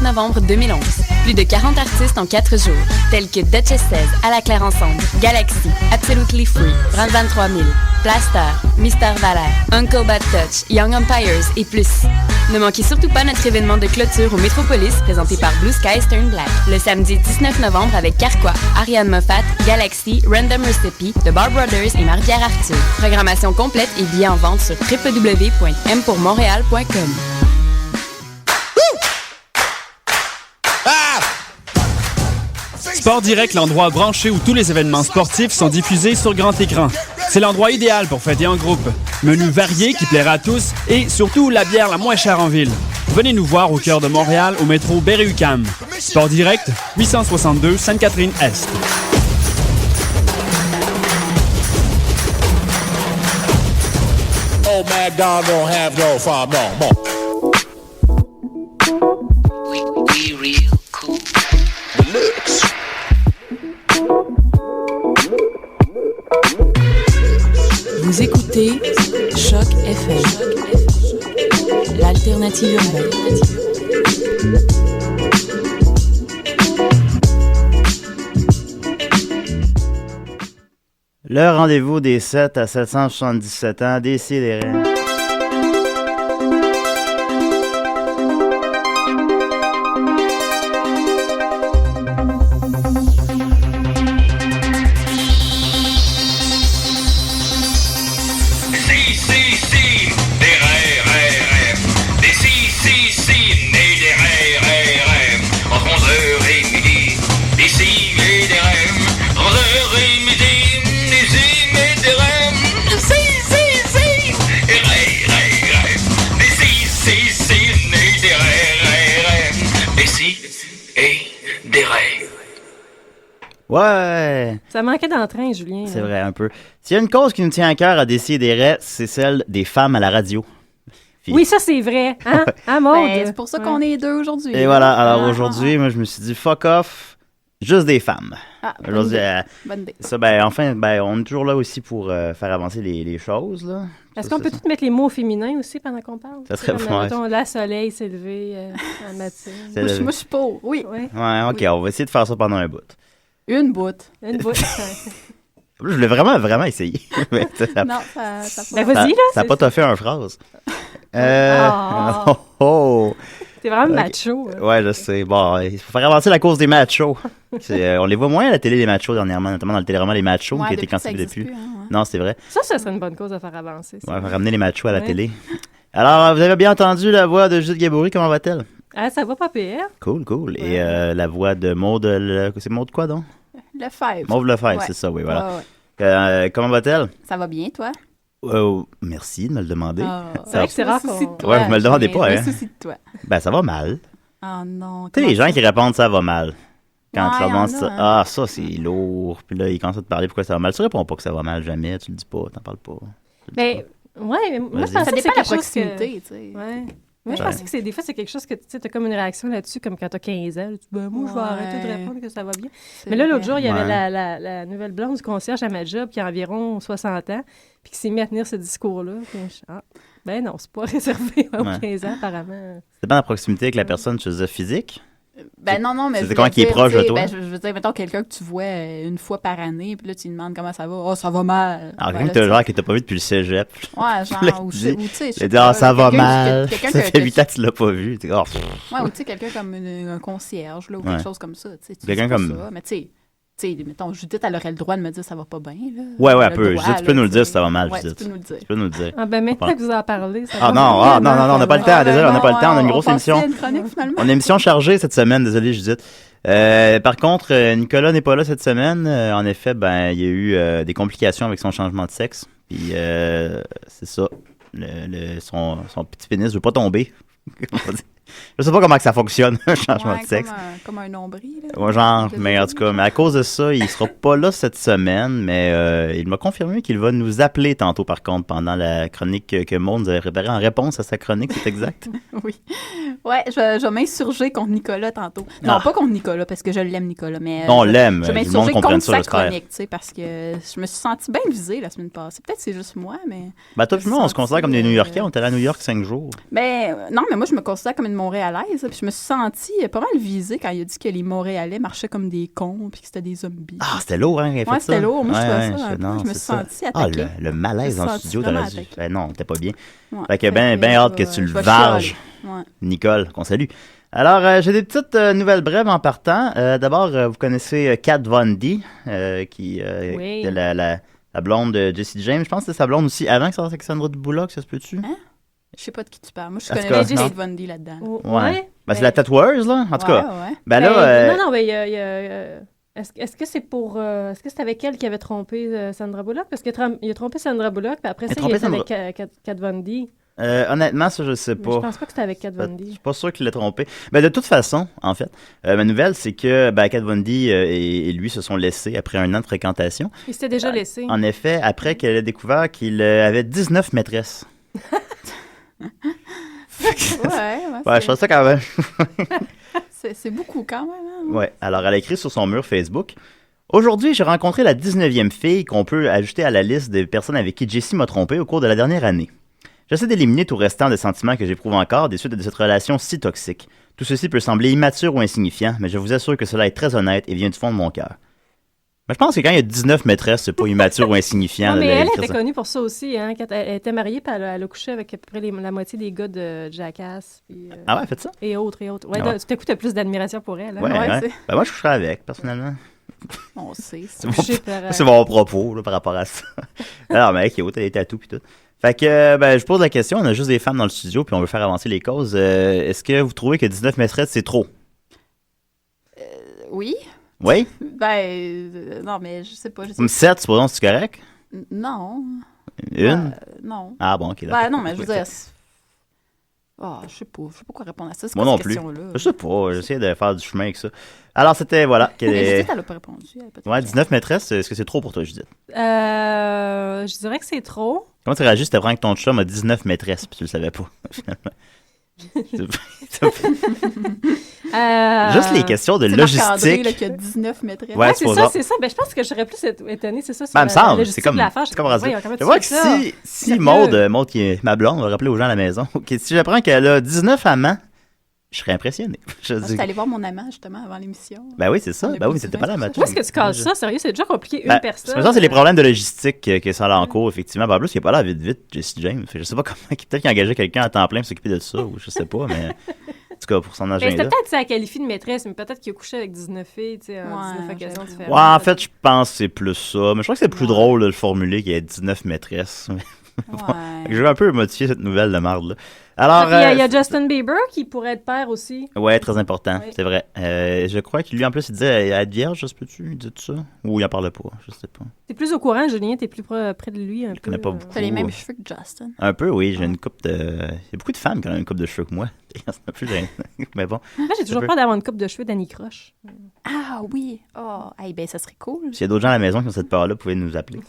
novembre 2011. Plus de 40 artistes en 4 jours, tels que Duchess 16, À la Claire Ensemble, Galaxy, Absolutely Free, Brand 3000, Plaster, Mister Valère, Uncle Bad Touch, Young Empires et plus. Ne manquez surtout pas notre événement de clôture au Métropolis, présenté par Blue Sky Stern Black, le samedi 19 novembre avec Carquois, Ariane Moffat, Galaxy, Random Recipe, The Bar Brothers et Marie-Pierre Arthur. Programmation complète et billets en vente sur www.mpourmontréal.com. Sport Direct, l'endroit branché où tous les événements sportifs sont diffusés sur grand écran. C'est l'endroit idéal pour fêter en groupe. Menu varié qui plaira à tous et surtout la bière la moins chère en ville. Venez nous voir au cœur de Montréal au métro Berry-UQAM. Sport Direct, 862 Sainte-Catherine-Est. Old Mad Dog don't have no farm, no more. We real cool. Deluxe. Vous écoutez Choc FM, l'alternative urbaine. Le rendez-vous des 7 à 777 ans, Décidérez. Ouais! Ça manquait d'entrain, Julien. C'est vrai, un peu. S'il y a une cause qui nous tient à cœur à Décidérez, c'est celle des femmes à la radio. Oui, ça c'est vrai. Hein? Ah, Maud? C'est pour ça qu'on est deux aujourd'hui. Et voilà, alors aujourd'hui, moi je me suis dit fuck off, juste des femmes. Ah, aujourd'hui, bonne idée. Ça, enfin, on est toujours là aussi pour faire avancer les choses, là. Est-ce qu'on peut tout mettre les mots au féminin aussi pendant qu'on parle? Ça serait bon. Mettons, la soleil s'est levé en matin. Moi, je suis pour, oui. Ouais, ok, oui. On va essayer de faire ça pendant un bout. Une bout. Une bout. Je voulais vraiment essayer. Non, ça ben vas-y, là. Ça n'a pas toffé une phrase. T'es vraiment macho. Ouais, je sais. Bon, il faut faire avancer la cause des machos. On les voit moins à la télé, les machos, dernièrement, notamment dans le téléroman Les Machos, qui a été cancellé depuis. Plus, hein, ouais. Non, c'est vrai. Ça serait une bonne cause à faire avancer. Ouais, ramener les machos à la télé. Alors, vous avez bien entendu la voix de Judith Gabory, comment va-t-elle? Ah, ça va pas pire. Cool. Ouais. Et la voix de Maude, c'est Maude quoi, donc? Lefebvre. Maude Lefebvre, c'est ça, oui, voilà. Ouais. Comment va-t-elle? Ça va bien, toi? Merci de me le demander. C'est vrai que c'est rare qu'on... Ouais, vous me le demandez pas, hein? Je me soucie de toi. Ben, ça va mal. Oh non. Tu sais, les gens qui répondent ça va mal. Quand tu leur demandes ça, hein. ça c'est lourd. Puis là, ils commencent à te parler pourquoi ça va mal. Tu réponds pas que ça va mal jamais, tu le dis pas, t'en parles pas. Mais, ouais, mais moi, je Ça pensais que dépend c'est de la quelque chose proximité, tu sais. Ouais. Moi, je pensais que des fois, c'est quelque chose que tu sais, t'as comme une réaction là-dessus, comme quand t'as 15 ans. Tu dis, ben, moi, je vais arrêter de répondre que ça va bien. Mais là, l'autre jour, il y avait la nouvelle blonde du concierge à ma job qui a environ 60 ans, puis qui s'est mis à tenir ce discours-là. Puis ben non, c'est pas réservé aux 15 ans, apparemment. Ça dépend de la proximité avec la personne, tu veux dire physique? Ben non, mais c'est comment qui est proche de toi? Ben, je veux dire, mettons quelqu'un que tu vois une fois par année, puis là, tu lui demandes comment ça va. Oh, ça va mal. Alors, quelqu'un que t'as pas vu depuis le cégep. Ouais, genre, ou tu sais, il dit, ça va mal. Ça fait 8 ans que tu l'as pas vu. Ouais, ou tu sais, quelqu'un comme un concierge, là, ou quelque chose comme ça. Quelqu'un comme... Mais tu sais, mettons, Judith, elle aurait le droit de me dire ça va pas bien, là. Ouais, elle peut. Judith, tu peux nous le dire si ça va mal, Judith. Tu peux nous le dire. Tu peux nous le dire. Ah, ben maintenant que vous en parlez, ça va. Non, on n'a pas le temps. Désolé, on n'a pas le temps. On a une grosse émission. On a une émission chargée cette semaine. Désolé, Judith. Par contre, Nicolas n'est pas là cette semaine. En effet, il y a eu des complications avec son changement de sexe. Puis, c'est ça. Son petit pénis ne veut pas tomber. Je sais pas comment que ça fonctionne, un changement de sexe. Comme un nombril. Ouais, genre, mais en tout cas, mais à cause de ça, il sera pas là cette semaine, mais il m'a confirmé qu'il va nous appeler tantôt, par contre, pendant la chronique que Maud nous avait préparée en réponse à sa chronique, c'est exact? Oui. Ouais, je vais m'insurger contre Nicolas tantôt. Non, pas contre Nicolas, parce que je l'aime, Nicolas, mais... Non, on l'aime. Je vais m'insurger contre sa chronique, tu sais, parce que je me suis sentie bien visée la semaine passée. Peut-être que c'est juste moi, mais... Ben, toi et moi, on se considère comme des New-Yorkais. On est allé à New York 5 jours. Ben, non, mais moi, je me considère comme une Montréalaise, puis je me suis sentie pas mal visée quand il a dit que les Montréalais marchaient comme des cons, puis que c'était des zombies. Ah, c'était lourd, hein? Ouais, c'était lourd. Moi, je trouvais ça. Je me suis sentie attaquée. Ah, le malaise dans le studio, t'aurais dit. Ben non, t'es pas bien. Ouais, fait que ben hâte que tu le varges, Nicole, qu'on salue. Alors, j'ai des petites nouvelles brèves en partant. D'abord, vous connaissez Kat Von D, qui est la blonde de Jessie James. Je pense que c'était sa blonde aussi avant que ça soit avec Sandra Bullock, ça se peut-tu? Hein? Je sais pas de qui tu parles. Moi, je connais Jessie Von D là-dedans. Ouais. Ben, c'est la tatoueuse, là, en tout cas. Ouais. Ben là... Non, mais il y a... Est-ce que c'est pour... Est-ce que c'est avec elle qui avait trompé Sandra Bullock? Parce qu'il a trompé Sandra Bullock, puis après ça, il était avec Kat Von D. Honnêtement, ça, je sais pas. Je pense pas que c'était avec Kat Von D. Je suis pas sûr qu'il l'a trompé. Ben, de toute façon, en fait, ma nouvelle, c'est que Kat Von D et lui se sont laissés après un an de fréquentation. Ils s'étaient déjà laissés. En effet, après qu'elle ait découvert qu'il avait 19 maîtresses. Ouais, je trouve ça quand même. c'est beaucoup quand même. Hein? Ouais, alors elle a écrit sur son mur Facebook: Aujourd'hui, j'ai rencontré la 19e fille qu'on peut ajouter à la liste des personnes avec qui Jessie m'a trompé au cours de la dernière année. J'essaie d'éliminer tout restant des sentiments que j'éprouve encore des suites de cette relation si toxique. Tout ceci peut sembler immature ou insignifiant, mais je vous assure que cela est très honnête et vient du fond de mon cœur. Mais je pense que quand il y a 19 maîtresses, c'est pas immature ou insignifiant. Non, mais elle était connue pour ça aussi. Hein, quand elle était mariée, puis elle a couché avec à peu près la moitié des gars de Jackass. Puis, ah ouais, faites ça? Et autres. Ouais, ouais. Tout à coup, t'as plus d'admiration pour elle. Hein? Ouais. Ben moi, je coucherais avec, personnellement. On sait. C'est mon propos là, par rapport à ça. Alors, mec, il y a autant des tatous puis tout. Fait que, je pose la question, on a juste des femmes dans le studio, puis on veut faire avancer les causes. Est-ce que vous trouvez que 19 maîtresses, c'est trop? Oui. Oui? Non, mais je sais pas. 7, supposons, c'est correct? Non. Une? Non. Ah bon, ok. Non, mais je veux dire... je sais pas quoi répondre à ça. C'est moi quoi non cette plus. Question-là? Je sais pas, j'essaie de faire du chemin avec ça. Alors, c'était, voilà. Mais Judith, elle a pas répondu. Ouais, 19 maîtresses, est-ce que c'est trop pour toi, Judith? Je dirais que c'est trop. Comment tu réagis si t'apprends que ton chum a 19 maîtresses puis tu le savais pas, finalement? Juste les questions de logistique. Marc-André, là, qui a 19 maîtresses. Ouais, c'est ça. Je pense que j'aurais plus étonnée, c'est ça. Me semble, c'est comme rasé. Je vois que si Maude, qui est ma blonde, va rappeler aux gens à la maison, si j'apprends qu'elle a 19 amants, je serais impressionné. Je suis allée voir mon amant, justement, avant l'émission. Ben oui, c'est ça. Ben oui, c'était pas la matinée. Où est-ce que tu casses ça? Sérieux, c'est déjà compliqué, une personne. Ça, c'est les problèmes de logistique que ça a en cours, effectivement. En plus, il n'est pas là vite, Jessie James. Je sais pas comment. Peut-être qu'il a engagé quelqu'un à temps plein pour s'occuper de ça, ou je sais pas, mais. En tout cas, pour son agenda. C'était peut-être ça qualifie de maîtresse, mais peut-être qu'il a couché avec 19 filles, tu sais, en 19 occasions différentes. Ouais, en fait, je pense que c'est plus ça. Mais je crois que c'est plus drôle de le formuler qu'il y ait 19 maîtresses. Je vais un peu modifier cette nouvelle de marde, là. Alors, il y a Justin Bieber qui pourrait être père aussi. Ouais, très important, c'est vrai. Je crois qu'il lui, en plus, il disait être vierge, je peux-tu? Il dit tout ça? Ou il en parlait pas, je sais pas. T'es plus au courant, Julien, t'es plus près de lui. Je connais pas beaucoup. T'as les mêmes cheveux que Justin. Un peu, oui. J'ai une coupe de... Il y a beaucoup de femmes qui ont une coupe de cheveux que moi. C'est un peu gênant. Mais bon. Moi, j'ai toujours peur d'avoir une coupe de cheveux d'Annie Croche. Ah oui! Oh, ben ça serait cool. S'il y a d'autres gens à la maison qui ont cette peur-là, vous pouvez nous appeler.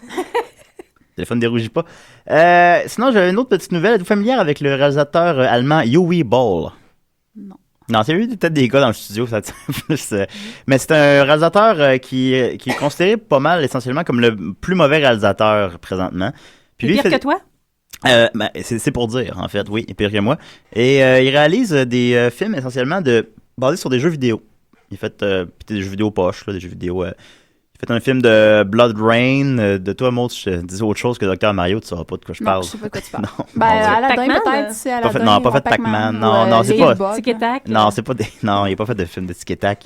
Le téléphone ne dérougige pas. Sinon, j'avais une autre petite nouvelle. Êtes-vous familière avec le réalisateur allemand Uwe Boll? Non, c'est eu peut-être des gars dans le studio, ça plus. Mais c'est un réalisateur qui est considéré pas mal essentiellement comme le plus mauvais réalisateur présentement. Puis pire que toi? C'est pour dire, en fait, oui, pire que moi. Et il réalise des films essentiellement basés sur des jeux vidéo. Il fait des jeux vidéo poches, là, des jeux vidéo... Il fait un film de Blood Rain. De toi, Maud, je dis autre chose que Dr. Mario, tu sauras pas de quoi je parle. Non, je sais pas de quoi tu parles. Non, Aladdin, peut-être, c'est Aladdin. Non, pas fait de Pac-Man. Non, c'est pas... Tic-et-tac. Non, c'est pas des... Non, il n'y a pas fait de film de tic-et-tac.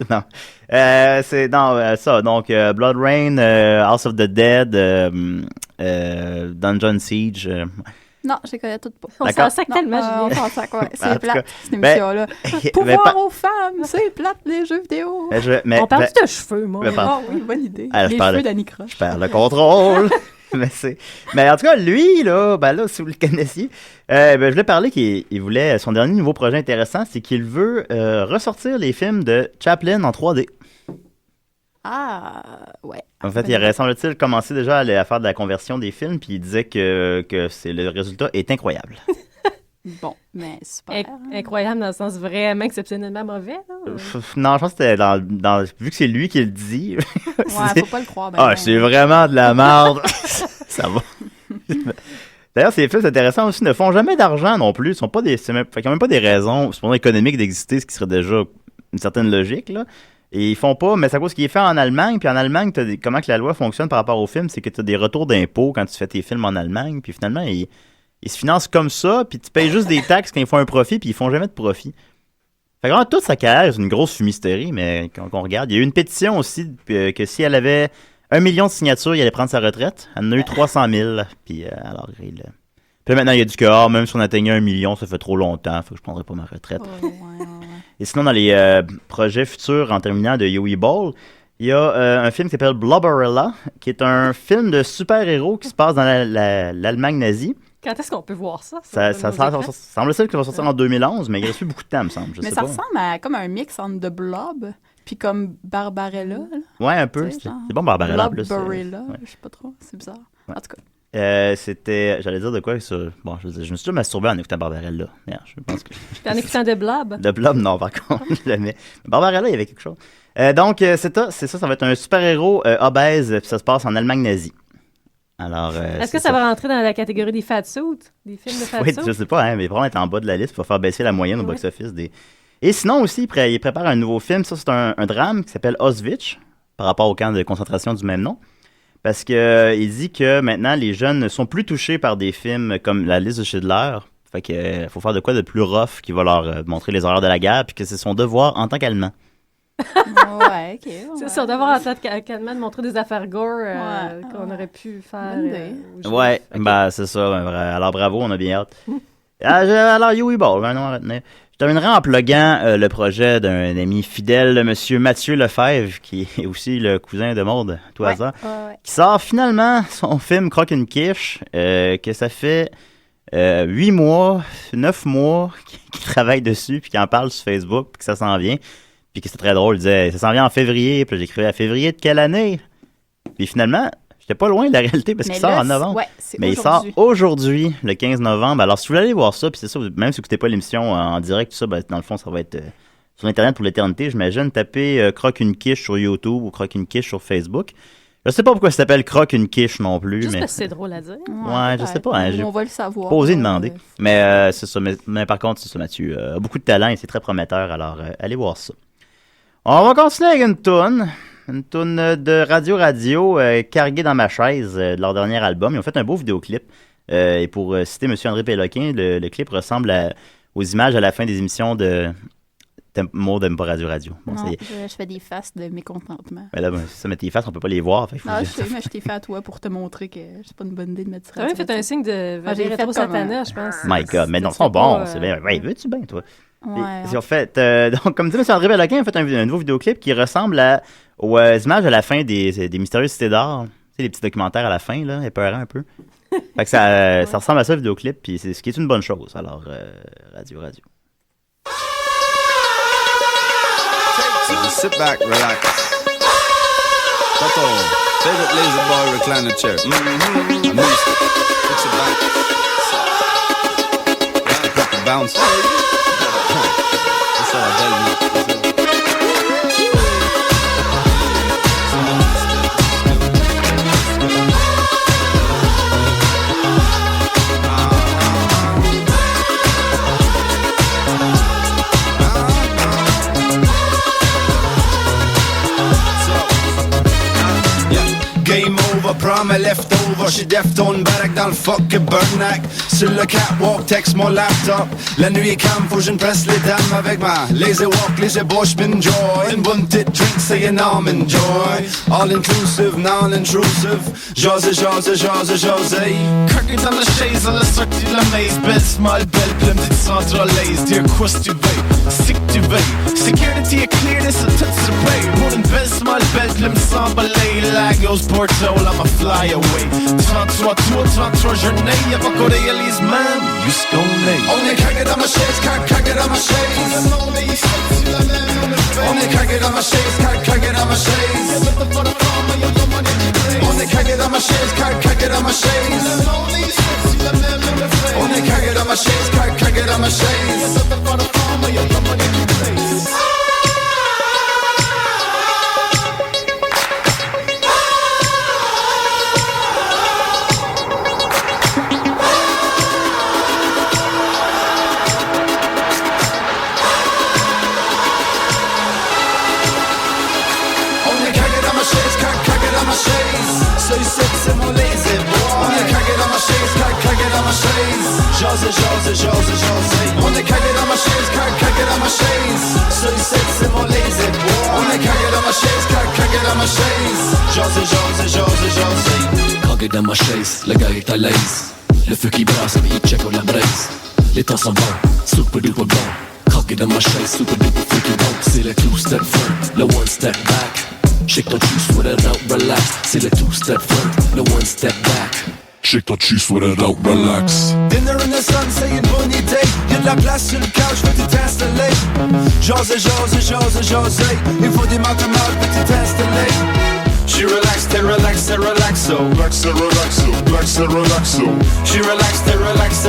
Non. C'est... Non, ça. Donc, Blood Rain, House of the Dead, Dungeon Siege... Non, je les connais toutes pas. On s'en sac tellement, on s'en sac, ouais. C'est plate, cette émission-là. Pouvoir aux femmes, c'est plate, les jeux vidéo. On parle de cheveux, moi. Ah oui, bonne idée. Les cheveux d'Annie Croche. Je perds le contrôle. Mais en tout cas, lui, là, si vous le connaissiez, je voulais parler qu'il voulait... Son dernier nouveau projet intéressant, c'est qu'il veut ressortir les films de Chaplin en 3D. Ah, ouais. En fait, il aurait, semble-t-il, commencé déjà à faire de la conversion des films, puis il disait que le résultat est incroyable. Bon, mais super. Incroyable dans le sens vraiment exceptionnellement mauvais, là? Non, je pense que c'était vu que c'est lui qui le dit. Ouais, faut pas le croire. C'est vraiment de la merde. Ça va. D'ailleurs, ces films intéressants aussi ne font jamais d'argent non plus. Ils sont pas des, c'est même, fait qu'il y a même pas des raisons économiques d'exister, ce qui serait déjà une certaine logique, là. Et ils font pas, mais c'est à cause qu'il est fait en Allemagne. Puis en Allemagne, comment que la loi fonctionne par rapport aux films, c'est que tu as des retours d'impôts quand tu fais tes films en Allemagne. Puis finalement, ils se financent comme ça. Puis tu payes juste des taxes quand ils font un profit. Puis ils font jamais de profit. Fait que vraiment, toute sa carrière, c'est une grosse fumisterie. Mais quand on regarde, il y a eu une pétition aussi que si elle avait 1 million de signatures, il allait prendre sa retraite. Elle en a eu 300 000. Puis alors, puis maintenant, il a dit que même si on atteignait 1 million, ça fait trop longtemps. Fait que je prendrais pas ma retraite. Ouais. Et sinon, dans les projets futurs en terminant de Huey Ball, il y a un film qui s'appelle Blubberella, qui est un film de super-héros qui se passe dans l'Allemagne nazie. Quand est-ce qu'on peut voir ça? Ça semble-t-il qu'il va sortir en 2011, mais il reste plus beaucoup de temps, me semble. Mais ça ressemble à comme un mix entre The Blob puis comme Barbarella. Là. Ouais, un peu. C'est bon, Barbarella. Barbarella, je sais pas trop. C'est bizarre. Ouais. En tout cas. J'allais dire de quoi sur. Bon, je me suis déjà masturbé en écoutant Barbarella. Merde, je pense que. En écoutant The Blob? The Blob, non, par contre, jamais. Barbarella, il y avait quelque chose. Donc, c'est ça, ça va être un super-héros obèse, puis ça se passe en Allemagne nazie. Alors. Est-ce que ça va rentrer dans la catégorie des fat suits? Des films de fat suits? Oui, je sais pas, hein, mais probablement être en bas de la liste pour faire baisser la moyenne au box-office des. Et sinon aussi, il prépare un nouveau film. Ça, c'est un drame qui s'appelle Auschwitz, par rapport au camp de concentration du même nom. Parce que il dit que maintenant, les jeunes ne sont plus touchés par des films comme La liste de Schindler. Fait que faut faire de quoi de plus rough qui va leur montrer les horreurs de la guerre, puis que c'est son devoir en tant qu'Allemand. Ouais, OK. Ouais. C'est son devoir en tant qu'Allemand de montrer des affaires gore qu'on aurait pu faire. Ouais, okay. C'est ça. Alors bravo, on a bien hâte. Alors, Huey Ball, non, retenez. Je terminerai en pluguant le projet d'un ami fidèle, M. Mathieu Lefebvre, qui est aussi le cousin de Maude, tout hasard, qui sort finalement son film Croque une quiche, que ça fait 8 mois, 9 mois qu'il travaille dessus, puis qu'il en parle sur Facebook, puis que ça s'en vient, puis que c'est très drôle, il disait « ça s'en vient en février », puis j'écrivais « à février de quelle année ?» Puis finalement... J'étais pas loin de la réalité parce qu'il sort en novembre. Mais il sort aujourd'hui, le 15 novembre. Alors, si vous voulez aller voir ça, puis c'est ça, même si vous n'écoutez pas l'émission en direct, tout ça, dans le fond, ça va être sur Internet pour l'éternité, j'imagine. Tapez Croque une quiche sur YouTube ou Croque une quiche sur Facebook. Je sais pas pourquoi ça s'appelle Croque une quiche non plus. Juste mais... parce que c'est drôle à dire. Ouais, je sais pas. Hein, on va le savoir. Pas osé demander. Mais c'est ça. Mais par contre, c'est ça, Mathieu. A beaucoup de talent et c'est très prometteur. Alors, allez voir ça. On va continuer avec une toune. Une toune de Radio carguée dans ma chaise de leur dernier album. Ils ont fait un beau vidéoclip. Et pour citer M. André Péloquin, le clip ressemble aux images à la fin des émissions de Maud n'aime pas Radio. Bon, non, je fais des faces de mécontentement. Mais là, ça met tes faces, on peut pas les voir. Fait non, je sais, mais je t'ai fait à toi pour te montrer que c'est pas une bonne idée de mettre ça. Tu as même fait un signe de rétro satana, je pense. My God, mais non, ils sont bons. C'est bien. Ouais, veux-tu bien, toi? Ouais. Ils ont fait, donc, comme dit M. André Péloquin, ils ont fait un nouveau vidéoclip qui ressemble aux images à la fin des Mystérieuses Cités d'Or. Tu sais, les petits documentaires à la fin, là, épeurants un peu. Fait que ça ressemble à ça, le vidéoclip, puis c'est ce qui est une bonne chose. Alors, Radio. So just sit back, relax. That's all. Favorite lazy boy recliner chair. I'm used to it. Fix it back. Put the bounce. That's all I tell you. Game over, prom est left over. J'suis Defton, barack dans le fucking burnack. Sur le catwalk, texte mon laptop. La nuit est calme, faut que je ne presse les dames avec ma lazy walk, lazy bushman joy. Une bonne petite drink, c'est énorme, enjoy. All inclusive, non-intrusive. José. Craquer dans la chaise, à la sortie de la maze. Belle smile, belle plume, petite centralaise. Dire quoi tu veux, sick tu veux. Security est clear, this a tout se paye. Pour une belle smile, belle plume sans balai. Lagos, Porto, I'ma fly away. 33 journées, y'a pas qu'au réalise, man. You stoney. On est craqué dans ma chaise, craqué dans ma chaise. On est craqué dans ma chaise, craqué dans ma chaise. On est craqué dans ma chaise, craqué dans ma chaise. On est craqué dans ma chaise, craqué dans ma chaise. ma chaise. J'ose. On est cagué dans ma chaise, cagué dans ma chaise. Ça ici c'est mon lazy boy. On est cagué dans ma chaise, cagué dans ma chaise. J'ose. Cagué dans ma chaise, le gars est à l'aise. Le feu qui brasse, il check la braise. Les temps s'en vont, super duper bon. Cagué dans ma chaise, super duper freaky bon. C'est le 2-step front, le 1-step back. Shake ton cheese, sweat it out, relax. C'est le 2-step front, le 1-step back. Shake ton cheese, sweat it out, relax. Dinner in the sun, c'est une bonne idée. Y'a de la place sur le couch, peux t'installer. J'ose. Il faut des mathématiques, peux t'installer. She relaxed, t'es relaxo. Relaxo. She relaxed, t'es relaxo.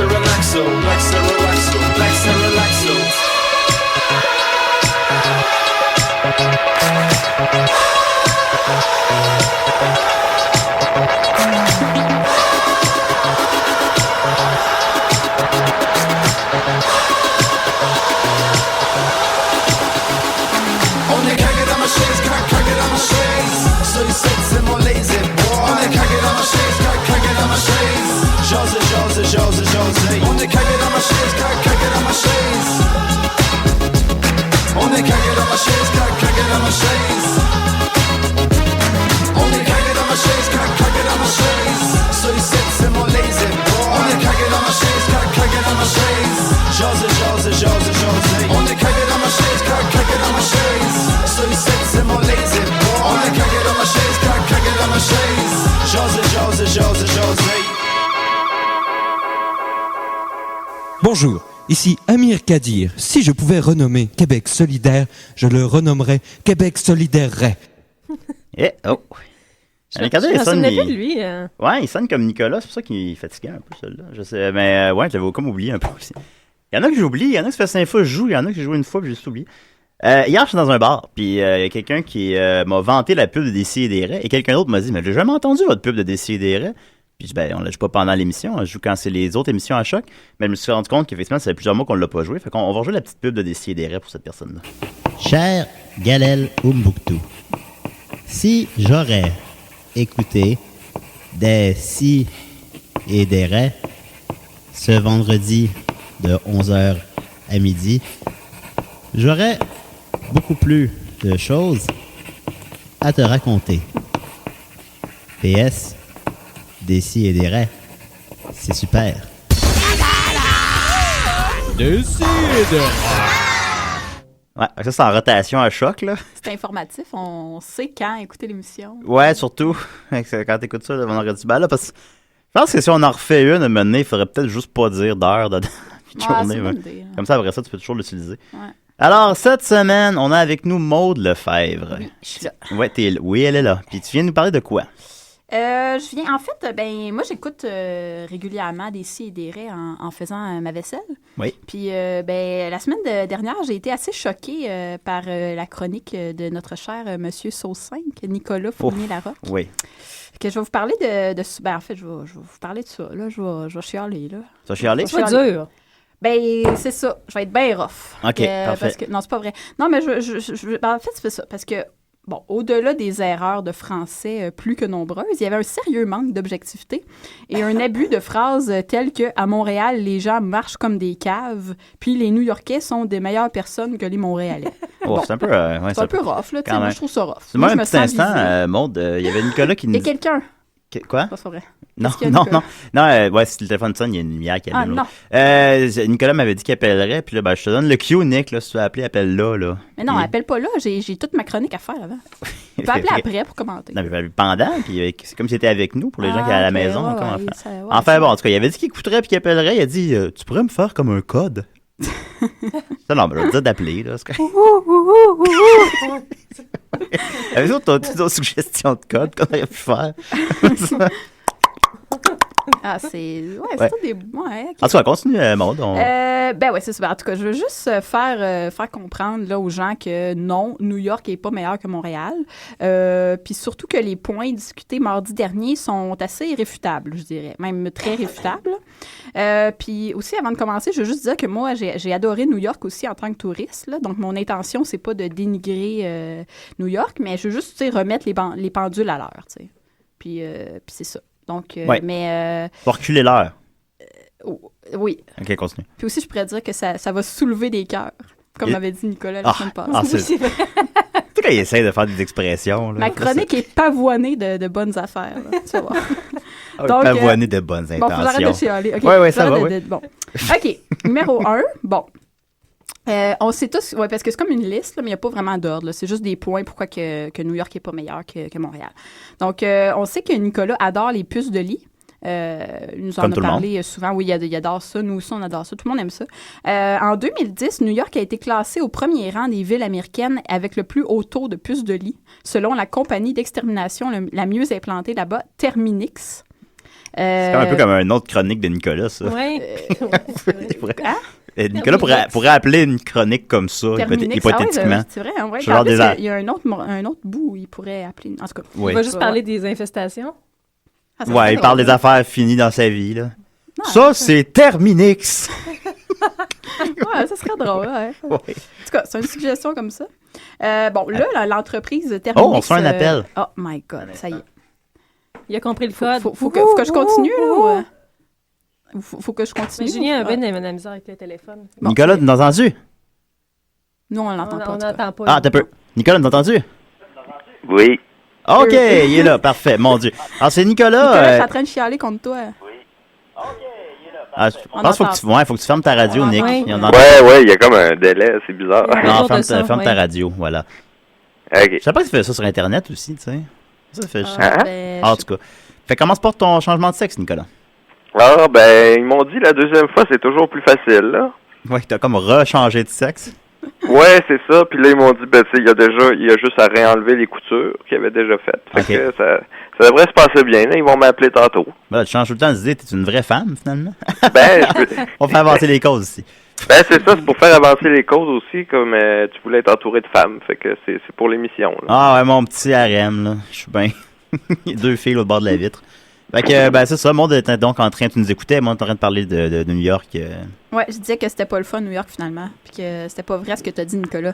On est cagué dans ma chaise, cagué dans ma chaise. So you said c'est mon lazy boy. On est cagué dans ma chaise, cagué dans ma chaise. J'ose. On est cagué dans ma chaise, cagué dans ma chaise. On est cagué dans ma chaise, cagué dans ma chaise. On est cagué dans ma chaise, cagué dans ma chaise. So you said c'est mon lazy boy. On est cagué dans ma chaise, cagué dans ma chaise. J'ose. On est cagué dans ma chaise, cagué dans ma chaise. So you said c'est mon lazy boy. On est cagué dans ma chaise, cagué dans ma chaise. J'ose. Bonjour, ici Amir Kadir. Si je pouvais renommer Québec solidaire, je le renommerais Québec solidaire. Oh. Amir Kadir, il sonne... de lui. Ouais, il sonne comme Nicolas, c'est pour ça qu'il est fatigué un peu, celui-là. Je sais, mais ouais, je l'avais comme oublié un peu aussi. Il y en a que j'oublie, il y en a que ça fait 5 fois que je joue, il y en a que j'ai joué une fois et j'ai juste oublié. Hier, je suis dans un bar, puis il y a quelqu'un qui m'a vanté la pub de Décideret, et quelqu'un d'autre m'a dit « Mais j'ai jamais entendu votre pub de Décideret. » Puis on la joue pas pendant l'émission, on la joue quand c'est les autres émissions à Choc. Mais je me suis rendu compte qu'effectivement, ça fait plusieurs mois qu'on l'a pas joué. Fait qu'on va rejouer la petite pub de Décideret pour cette personne-là. Cher Galel Umbuktu, si j'aurais écouté des si et des ré ce vendredi de 11h à midi, j'aurais beaucoup plus de choses à te raconter. PS, des si et des ré, c'est super. Des si et des ré. Ouais, ça c'est en rotation à Choc, là. C'est informatif, on sait quand écouter l'émission. Ouais, surtout quand t'écoutes ça le vendredi. Ben là, parce que je pense que si on en refait une, à un moment donné, il faudrait peut-être juste pas dire d'heure dedans. Journée, ouais. Idée, comme ça, après ça, tu peux toujours l'utiliser. Ouais. Alors, cette semaine, on a avec nous Maude Lefebvre. Oui, je suis là. Ouais, oui, elle est là. Puis tu viens nous parler de quoi? Je viens, en fait, moi, j'écoute régulièrement des si et des ré en faisant ma vaisselle. Oui. Puis, la semaine dernière, j'ai été assez choquée par la chronique de notre cher monsieur Sauce 5, Nicolas Fournier-Larocque. Oui. Que je vais vous parler de en fait, je vais vous parler de ça. Là, je vais chialer, là. Tu vas chialer? C'est dur. C'est ça. Je vais être bien rough. OK, parfait. Parce que, non, c'est pas vrai. Non, mais en fait, c'est ça. Parce que, bon, au-delà des erreurs de français plus que nombreuses, il y avait un sérieux manque d'objectivité et un abus de phrases telles que « À Montréal, les gens marchent comme des caves, puis les New-Yorkais sont des meilleures personnes que les Montréalais. » Bon, c'est un peu, c'est un peu rough, là. Moi, je trouve ça rough. Moi, un petit instant, Maude, il y avait Nicolas qui nous... Il y a quelqu'un. Quoi? C'est pas vrai. Non, ouais, si le téléphone sonne, il y a une lumière qui allume. Nicolas m'avait dit qu'il appellerait, puis là, je te donne le cue, Nick, là, si tu veux appeler, appelle là. Mais non, appelle pas là, j'ai toute ma chronique à faire avant. Tu peux appeler après pour commenter. Non, mais pendant, puis c'est comme si c'était avec nous, pour les gens qui sont à la maison. Comment faire? Enfin, bon, en tout cas, il avait dit qu'il écouterait puis qu'il appellerait, il a dit, tu pourrais me faire comme un code? Non, mais je vais te dire d'appeler, là. Avez-vous d'autres suggestions de code qu'on aurait pu faire? C'est tout des... Ouais, okay. En tout cas, continue, Maude. C'est ça. En tout cas, je veux juste faire comprendre là, aux gens que non, New York n'est pas meilleur que Montréal. Puis surtout que les points discutés mardi dernier sont assez irréfutables, je dirais. Même très réfutables. Puis aussi, avant de commencer, je veux juste dire que moi, j'ai adoré New York aussi en tant que touriste. Là. Donc, mon intention, c'est pas de dénigrer New York, mais je veux juste remettre les pendules à l'heure. Puis c'est ça. Donc, Faut reculer l'heure. Oui. OK, continue. Puis aussi, je pourrais dire que ça va soulever des cœurs, comme m'avait dit Nicolas la semaine passée. C'est vrai. Tu sais, quand il essaie de faire des expressions. Là, ma chronique est pavoinée de bonnes affaires. Là, tu vas voir. Donc, pavoinée de bonnes intentions. Bon, faut arrêter de chialer. Okay, oui, ça va, oui. Bon. OK, numéro 1, bon. On sait tous, parce que c'est comme une liste, là, mais il n'y a pas vraiment d'ordre. Là. C'est juste des points pourquoi que New York n'est pas meilleur que Montréal. Donc, on sait que Nicolas adore les puces de lit. Il nous en a parlé souvent. Oui, il adore ça. Nous aussi, on adore ça. Tout le monde aime ça. En 2010, New York a été classé au premier rang des villes américaines avec le plus haut taux de puces de lit, selon la compagnie d'extermination la mieux implantée là-bas, Terminix. C'est un peu comme une autre chronique de Nicolas, ça. Oui. Nicolas pourrait appeler une chronique comme ça, hypothétiquement. C'est vrai, en vrai. Il y a un autre bout où il pourrait appeler. En tout cas, il va juste parler des infestations. Il parle des affaires finies dans sa vie. Là. Non, ça, c'est Terminix. Ça serait drôle. Ouais. En tout cas, c'est une suggestion comme ça. L'entreprise Terminix... Oh, on reçoit un appel. Oh my God, ça y est. Il a compris le code. Faut que je continue, là, ou... Faut que je continue. Mais Julien a bien de la misère avec le téléphone. Bon, Nicolas, tu l'as entendu? Non, on l'entend pas. On n'entend pas. Ah, t'as peu. Nicolas, tu l'as entendu? Oui. OK, il est là, parfait. Mon Dieu. Alors, c'est Nicolas... Nicolas est en train de chialer contre toi. Oui. OK, il est là. Je pense qu'il faut que tu fermes ta radio, Nick. Oui, il y a comme un délai, c'est bizarre. Non, ferme ta radio, voilà. OK. Je sais pas si tu fais ça sur Internet aussi, tu sais. Ça fait en tout cas. Comment se porte ton changement de sexe, Nicolas? Ah, ils m'ont dit la deuxième fois, c'est toujours plus facile, là. Oui, t'as comme rechangé de sexe. Ouais, c'est ça. Puis là, ils m'ont dit, il y a juste à réenlever les coutures qu'ils avaient déjà faites. Fait que ça devrait se passer bien, là. Ils vont m'appeler tantôt. Tu changes tout le temps d'idée, t'es une vraie femme, finalement. Je peux... On fait avancer les causes ici. C'est ça, c'est pour faire avancer les causes aussi, comme tu voulais être entouré de femmes. Fait que c'est pour l'émission, là. Ah ouais, mon petit harem, là. Je suis bien. Il y a 2 filles au bord de la vitre. Fait que, c'est ça, le monde était donc en train, tu nous écoutais, moi, on était en train de parler de New York. Ouais, je disais que c'était pas le fun, New York, finalement, puis que c'était pas vrai ce que t'as dit, Nicolas.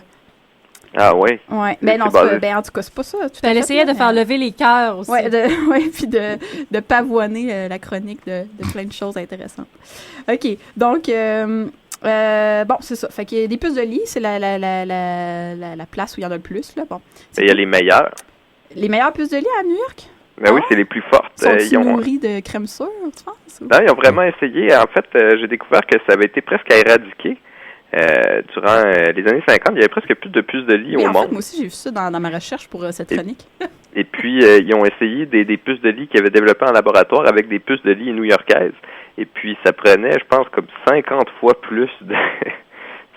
Ah oui? Ouais, en tout cas, c'est pas ça. Elle essayait de faire lever les cœurs aussi. Ouais, puis de pavoiner la chronique de plein de choses intéressantes. OK, donc, c'est ça. Fait que les puces de lit, c'est la place où il y en a le plus, là. Bon. Il y a les meilleures. Les meilleures puces de lit à New York? Oui, c'est les plus fortes. Sont-ils nourris de crème sûre, tu penses? Non, ils ont vraiment essayé. En fait, j'ai découvert que ça avait été presque éradiqué. Durant les années 50, il y avait presque plus de puces de lit au monde. En fait, moi aussi, j'ai vu ça dans ma recherche pour cette chronique. Et puis, ils ont essayé des puces de lit qu'ils avaient développées en laboratoire avec des puces de lit new-yorkaises. Et puis, ça prenait, je pense, comme 50 fois plus du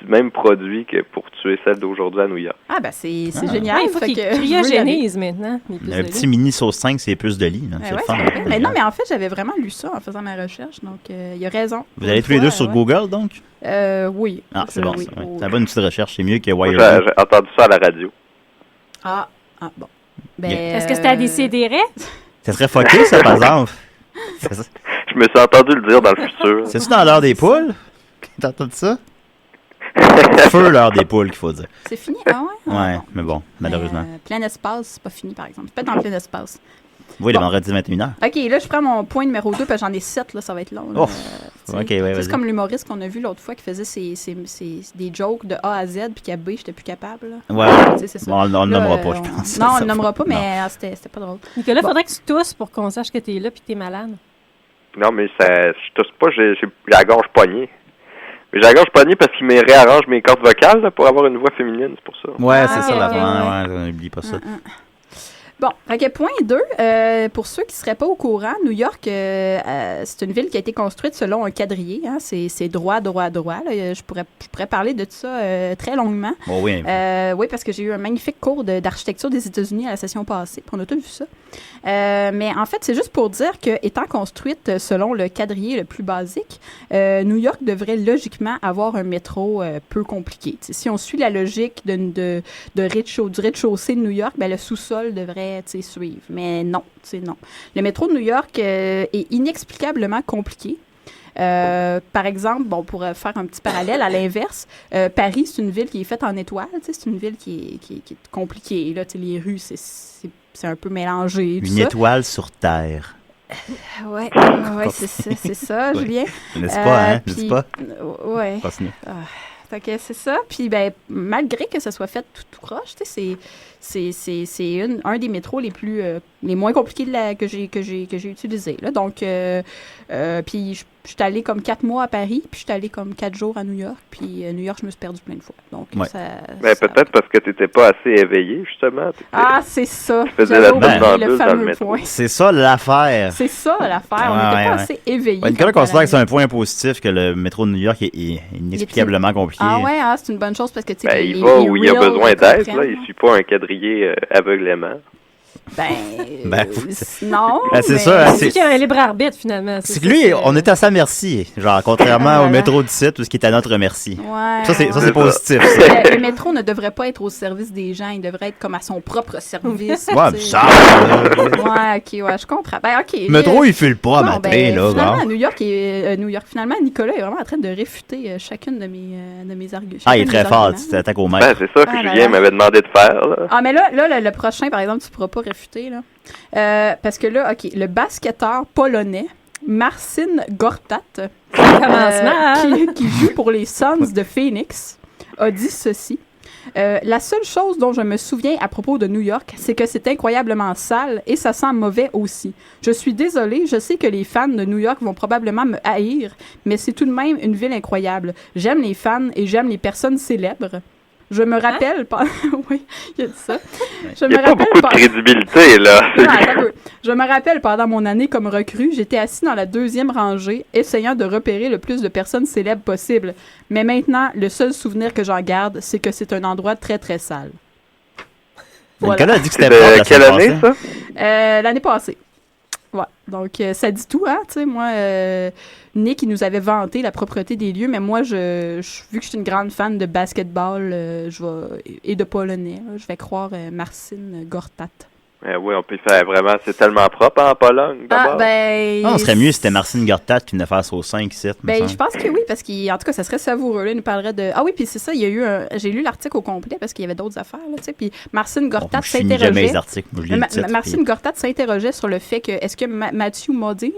même produit que pour tuer celle d'aujourd'hui à New York. Ah, c'est génial. Il faut qu'ils cryogénisent maintenant. Un petit mini sauce 5, c'est plus de lit. C'est le fun. Mais non, mais en fait, j'avais vraiment lu ça en faisant ma recherche. Donc, il a raison. Vous allez tous les deux sur Google, donc? Oui. Ah, c'est bon. Oui, c'est la bonne petite recherche. C'est mieux que Wired. J'ai entendu ça à la radio. Ah bon. Est-ce que c'était à Décideret? Ça serait fucké, ça, par exemple. Je me suis entendu le dire dans le futur. C'est-tu dans l'heure des poules? T'as entendu ça? Feu l'heure des poules, qu'il faut dire. C'est fini, ah ouais? Ouais, mais bon, malheureusement. Plein espace, c'est pas fini, par exemple. C'est pas dans plein espace. Oui, le vendredi 21h. OK, là, je prends mon point numéro 2, parce que j'en ai 7, là, ça va être long. OK, ouais, c'est comme l'humoriste qu'on a vu l'autre fois qui faisait des jokes de A à Z, puis qu'à B, j'étais plus capable. Là. Ouais, c'est ça. Bon, on le nommera pas, je pense. Non, on le nommera pas, mais c'était pas drôle. Nicolas, faudrait que tu tousses pour qu'on sache que t'es là puis que t'es malade. Non, mais je tousse pas, j'ai la gorge poignée. Mais j'ai la gorge poignée parce qu'il me réarrange mes cordes vocales là, pour avoir une voix féminine, c'est pour ça. Ouais, c'est ça l'affaire. Ouais, n'oublie pas ça. Bon, OK, point 2. Pour ceux qui ne seraient pas au courant, New York, c'est une ville qui a été construite selon un quadrillé. Hein, c'est droit. Là. Je pourrais parler de ça très longuement. Oh, oui. Oui, parce que j'ai eu un magnifique cours d'architecture des États-Unis à la session passée. Puis on a tous vu ça. Mais en fait, c'est juste pour dire que, étant construite selon le quadrillé le plus basique, New York devrait logiquement avoir un métro peu compliqué. T'sais, si on suit la logique du rez-de-chaussée de New York, le sous-sol devrait suivre. Mais non, non. Le métro de New York est inexplicablement compliqué. Par exemple, pour faire un petit parallèle, à l'inverse, Paris, c'est une ville qui est faite en étoiles. C'est une ville qui est compliquée. Là, les rues, c'est un peu mélangé. Une étoile sur Terre. Ouais, c'est ça, Julien. N'est-ce pas, hein? N'est-ce pas? Ouais. Continue. Fait que c'est ça. Puis, ben, malgré que ça soit fait tout croche, tu sais, c'est un des métros les moins compliqués que j'ai utilisé. Là. Donc, puis je suis allée comme 4 mois à Paris, puis je suis allée comme 4 jours à New York, puis New York, je me suis perdue plein de fois. Donc, peut-être parce que tu n'étais pas assez éveillé, justement. C'est ça. Tu faisais la le fameux point. C'est ça l'affaire. C'est ça l'affaire. On n'était pas assez éveillé. Nicolas considère que c'est un point positif que le métro de New York est inexplicablement compliqué. Ah ouais, c'est une bonne chose parce que tu sais. Il va où il y a besoin d'aide, là. Il ne suit pas un quadriller aveuglément. Non. C'est ça. C'est qu'il y a un libre arbitre, finalement. C'est que lui, on est à sa merci. Genre, contrairement au métro du site, où ce qui est à notre merci. Ouais. Ça, c'est positif. Le métro ne devrait pas être au service des gens. Il devrait être comme à son propre service. Ouais, ça. Ouais, je comprends. Le métro, il file pas à matin, là. Finalement, New York, finalement, Nicolas est vraiment en train de réfuter chacune de mes arguments. Il est très fort. Tu t'attaques au maître. C'est ça que Julien m'avait demandé de faire, là. Mais là, le prochain, par exemple, tu pourras pas réfuter, là. Parce que là, le basketteur polonais Marcin Gortat, qui joue pour les Suns de Phoenix, a dit ceci. La seule chose dont je me souviens à propos de New York, c'est que c'est incroyablement sale et ça sent mauvais aussi. Je suis désolé, je sais que les fans de New York vont probablement me haïr, mais c'est tout de même une ville incroyable. J'aime les fans et j'aime les personnes célèbres. Je me rappelle... oui, il a dit ça. Il n'y a pas beaucoup de crédibilité, là. Je me rappelle, pendant mon année comme recrue, j'étais assis dans la 2e rangée, essayant de repérer le plus de personnes célèbres possible. Mais maintenant, le seul souvenir que j'en garde, c'est que c'est un endroit très, très sale. Voilà. Nicolas a dit que c'était propre. Quelle année, ça? L'année passée. Ouais. Donc, ça dit tout, hein? Tu sais, moi, Nick, il nous avait vanté la propreté des lieux, mais moi, vu que je suis une grande fan de basketball et de polonais, je vais croire Marcin Gortat. Oui, on peut faire vraiment... C'est tellement propre en Pologne, d'abord. On serait mieux si c'était Marcin Gortat qui venait faire son 5-7. Je pense que oui, parce qu'en tout cas, ça serait savoureux. Là, il nous parlerait de... Ah oui, puis c'est ça, il y a eu j'ai lu l'article au complet parce qu'il y avait d'autres affaires, là, tu sais, puis Marcin Gortat s'interrogeait... Marcin Gortat s'interrogeait sur le fait que... Est-ce que Matthew Modine,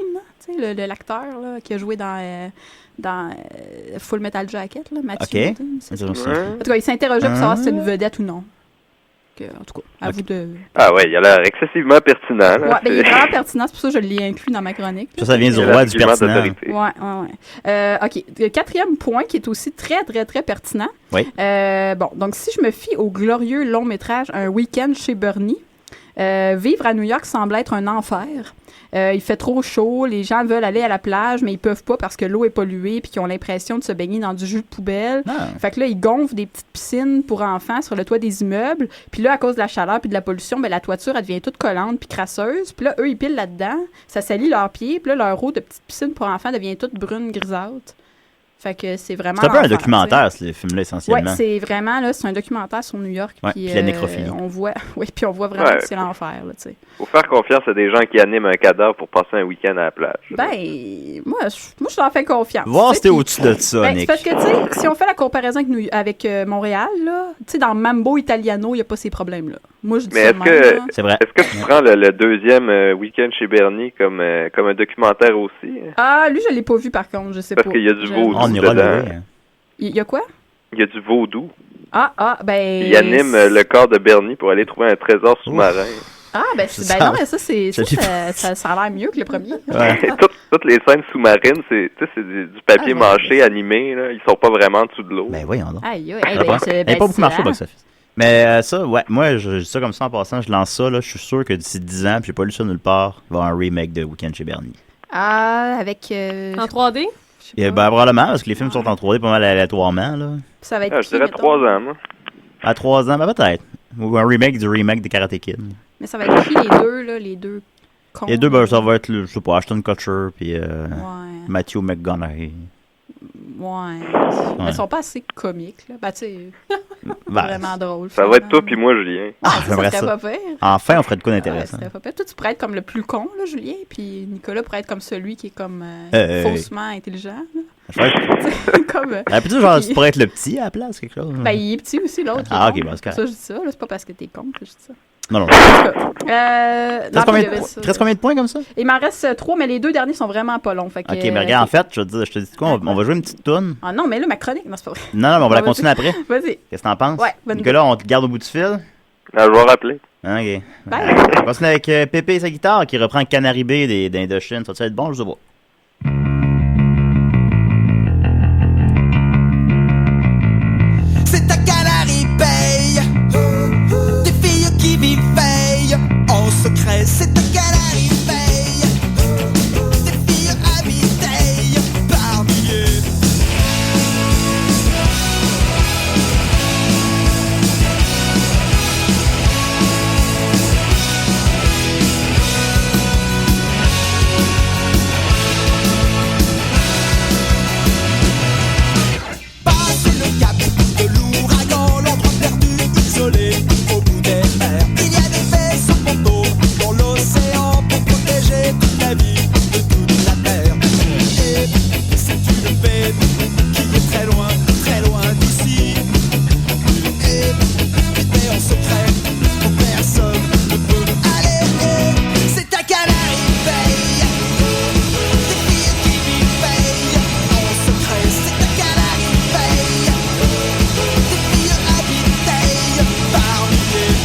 tu sais, l'acteur là, qui a joué dans Full Metal Jacket, là, Matthew Modine, c'est ça. En tout cas, il s'interrogeait pour savoir si c'était une vedette ou non. En tout cas, à vous de... Ah ouais, il a l'air excessivement pertinent. Là, il est vraiment pertinent, c'est pour ça que je l'ai inclus dans ma chronique. Ça vient du roi du pertinent. Ouais. OK. Le 4e point qui est aussi très, très, très pertinent. Oui. Donc si je me fie au glorieux long métrage Un week-end chez Bernie, vivre à New York semble être un enfer. Il fait trop chaud, les gens veulent aller à la plage, mais ils peuvent pas parce que l'eau est polluée puis qu'ils ont l'impression de se baigner dans du jus de poubelle. Fait que là, ils gonflent des petites piscines pour enfants sur le toit des immeubles. Puis là, à cause de la chaleur puis de la pollution, la toiture, elle devient toute collante puis crasseuse. Puis là, eux, ils pilent là-dedans, ça salit leurs pieds. Puis là, leur eau de petite piscine pour enfants devient toute brune, grisâtre. Fait que c'est vraiment... C'est un peu un documentaire, ce film-là, essentiellement. Oui, c'est vraiment, là, c'est un documentaire sur New York. Puis la nécrophilie. On voit vraiment que c'est l'enfer, là, tu sais. Faut faire confiance à des gens qui animent un cadavre pour passer un week-end à la plage. Moi, je leur fais confiance. Voir si t'es au-dessus de ça, Nick. Parce que, tu sais, si on fait la comparaison avec Montréal, là, tu sais, dans Mambo Italiano, il n'y a pas ces problèmes-là. Moi, je dis ça c'est vrai. Est-ce que tu prends le deuxième week-end chez Bernie comme un documentaire aussi? Ah, lui, je l'ai pas vu, par contre, je sais pas. Parce qu'il y a du vaudou on ira dedans. Il y a quoi? Il y a du vaudou. Il anime le corps de Bernie pour aller trouver un trésor sous-marin. Non, mais ça a l'air mieux que le premier. Toutes les scènes sous-marines, c'est du papier mâché animé, là. Ils sont pas vraiment en dessous de l'eau. Ben voyons donc. Il n'a pas beaucoup marché au box-office. Mais ça, ouais, moi, je dis ça comme ça en passant, je lance ça, là, je suis sûr que d'ici 10 ans, puis j'ai pas lu ça nulle part, il va y avoir un remake de Week-end chez Bernie. Avec... En 3D? Probablement, parce que les films sont en 3D pas mal aléatoirement, là. Ça va être je dirais 3 ans, moi. À 3 ans, peut-être. Ou un remake du remake de Karate Kid. Mais ça va être qui, les deux, là, les deux cons? Les deux, ça va être, je sais pas, Ashton Kutcher, puis Matthew McConaughey. Mais ils sont pas assez comiques, là. Tu sais, vraiment drôle. Ça va être toi puis moi, Julien. J'aimerais ça. Pas pire. Enfin, on ferait de quoi d'intéressant. Toi, tu pourrais être comme le plus con, là, Julien, puis Nicolas pourrait être comme celui qui est comme faussement intelligent. Plutôt genre, tu pourrais être le petit à la place, quelque chose. Il est petit aussi, l'autre. Ok, c'est correct. Ça, je dis ça, là, c'est pas parce que t'es con que je dis ça. Non. Reste combien de points comme ça? Il m'en reste 3, mais les 2 derniers sont vraiment pas longs. Fait que, OK, mais regarde, en fait, je te dis quoi? On va jouer une petite toune. Ah non, mais là, ma chronique, non, c'est pas vrai. Non, mais on va la continuer après. Vas-y. Qu'est-ce que t'en penses? Ouais, Nicolas, on te garde au bout du fil? Je vais rappeler. OK. Bye. On continue avec Pépé et sa guitare qui reprend Canary Bay d'Indochine. Ça va être bon, je sais pas. C'est ta Canary Bay. Des filles qui vivent veille en secret. C'est ta Canary Bay. Des filles habitées par milliers. Passer le cap de l'ouragan, l'endroit perdu, isolé au bout des mers. Il y a des vaisseaux fantômes dans l'océan pour protéger toute la vie de toute la terre. Et c'est une paix qui est très loin d'ici. Et en secret, personne ne peut aller. C'est ta Canary Bay. Des filles qui vivent veille en secret. C'est ta Canary Bay. Des filles habitées par milliers.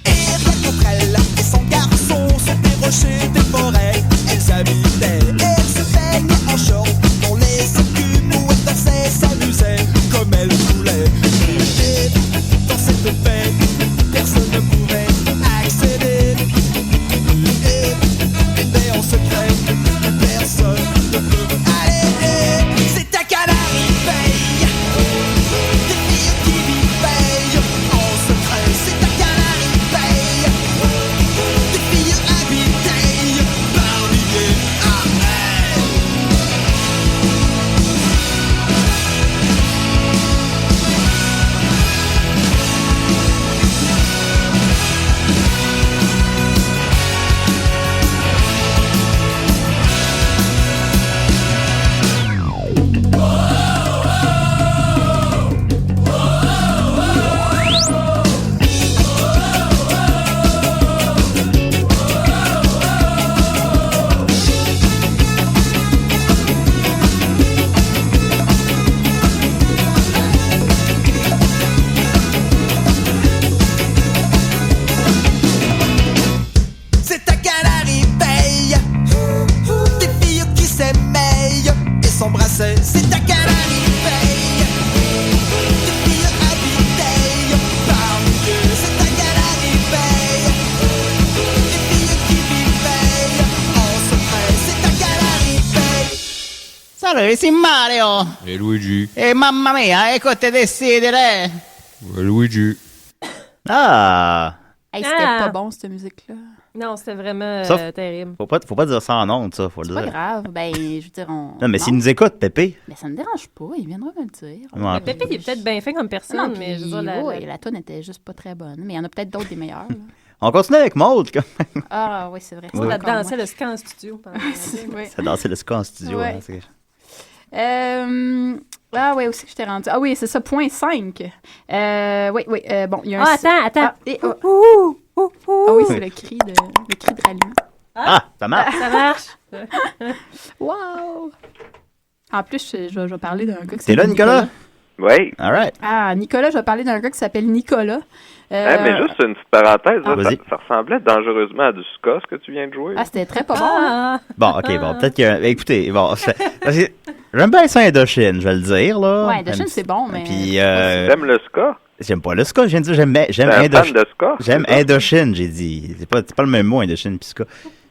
Et rien contre elle et son garçon sur des rochers, des forêts, elles habitaient. Et elles se baignaient en short dans les écumes où elles dansaient, s'amusaient comme elles voulaient. Et dans cette paix, personne ne pouvait accéder. Et en secret, personne ne peut aller. C'est ta Canary Bay. Des filles qui vivent veille en secret. C'est ta Canary Bay. Des filles habitées par milliers. C'est ta Canary Bay. Des filles qui s'aimaient et s'embrassaient. C'est ta Canary Bay. Des filles habitées par milliers. C'est ta Canary Bay. Des filles qui vivaient en secret. C'est ta Canary Bay. Salve, c'est Mario. E Luigi. E mamma mia, ecco te decidere. Luigi. Ah! Hey, c'était pas bon, cette musique-là. Non, c'était vraiment Ça, terrible. Faut pas dire ça en honte, ça, faut le C'est dire. pas grave. Ben, je veux dire, Non, mais s'il nous écoute, Pépé. Mais ça me dérange pas, il viendra me le dire. Ouais. Mais Pépé, il est peut-être bien fait comme personne, Non, mais je veux dire, la toune était juste pas très bonne. Mais il y en a peut-être d'autres des meilleures. là. On continue avec Maud, quand même. Ah oui, c'est vrai. on a dansé le ska en studio. Ouais. Ça dansait le ska en studio. Ouais. Hein, c'est... Ah oui, aussi que je t'ai rendu. Ah oui, c'est ça, point 5. Oui, bon, il y a un... Attends. Ah oui, c'est le cri de ralliement. Ah, ça marche. Ça marche. Wow! En plus, je vais parler d'un gars qui T'es là, s'appelle Nicolas? Oui. All right. Ah, Nicolas, je vais parler d'un gars qui s'appelle Nicolas. Mais juste une petite parenthèse, là, vas-y. ça ressemblait dangereusement à du ska, ce que tu viens de jouer. Ah, c'était très pas bon. Hein? Bon, OK, bon, peut-être que... Écoutez, bon, parce que j'aime bien ça Indochine, je vais le dire, là. Ouais, Indochine, c'est bon, mais... Puis, J'aime le ska. J'aime pas le ska, je viens de dire, j'aime Indochine. J'aime Indochine, j'ai dit. C'est pas le même mot, Indochine puis ska.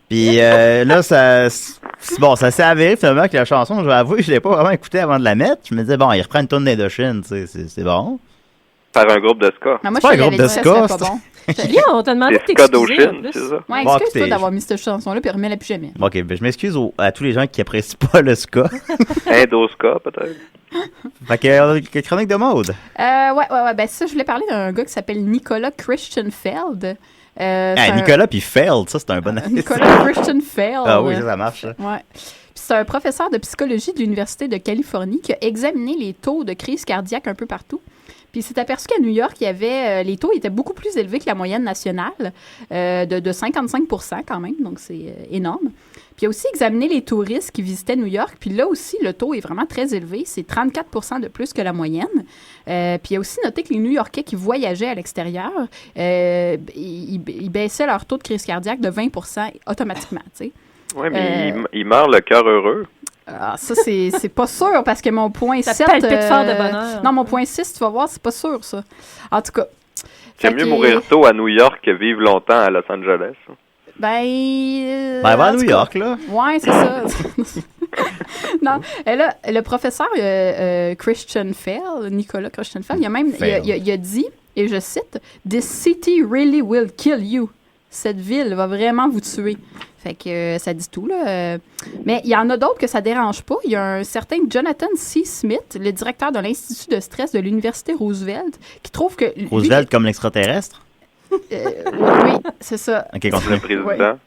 Puis là, ça s'est avéré finalement que la chanson, je vais avouer, je l'ai pas vraiment écoutée avant de la mettre. Je me disais, bon, il reprend une tonne d'Indochine, tu sais, c'est bon. Faire un groupe de ska. Ah, moi, c'est pas un groupe de ska, c'est pas bon. Julien, on t'a demandé de C'est ska t'excuser. d'Ocean, c'est ça? Ouais, Bon, excuse-toi écoutez, d'avoir mis cette chanson-là, puis remets-la plus jamais. OK, ben je m'excuse à tous les gens qui apprécient pas le ska. Indo-ska, peut-être. Fait que chronique de mode. Ouais, ben ça, je voulais parler d'un gars qui s'appelle Nicolas Christianfeld. Nicolas puis Feld, ça, c'est un bon Nicolas Christianfeld. Ah oui, ça marche. Ça. Ouais. c'est un professeur de psychologie de l'Université de Californie qui a examiné les taux de crise cardiaque un peu partout. Puis il s'est aperçu qu'à New York, il y avait, les taux étaient beaucoup plus élevés que la moyenne nationale, de 55% quand même, donc c'est énorme. Puis il a aussi examiné les touristes qui visitaient New York, puis là aussi, le taux est vraiment très élevé, c'est 34% de plus que la moyenne. Puis il a aussi noté que les New-Yorkais qui voyageaient à l'extérieur, ils baissaient leur taux de crise cardiaque de 20% automatiquement, tu sais. Oui, mais il meurt le cœur heureux. Ah, ça, c'est pas sûr, parce que mon point 7... Ça palpite fort de bonheur. Non, mon point 6, tu vas voir, c'est pas sûr, ça. En tout cas... C'est mieux mourir tôt à New York que vivre longtemps à Los Angeles. Ben va à New York, là. Ouais, c'est ça. Non, là, le professeur Christian Fell, Nicolas Christian Fell, il a dit, et je cite, « This city really will kill you. » Cette ville va vraiment vous tuer. Fait que ça dit tout, là. Mais il y en a d'autres que ça dérange pas. Il y a un certain Jonathan C. Smith, le directeur de l'Institut de stress de l'Université Roosevelt, qui trouve que... Roosevelt comme l'extraterrestre? Oui, c'est ça. OK, continue. Le président.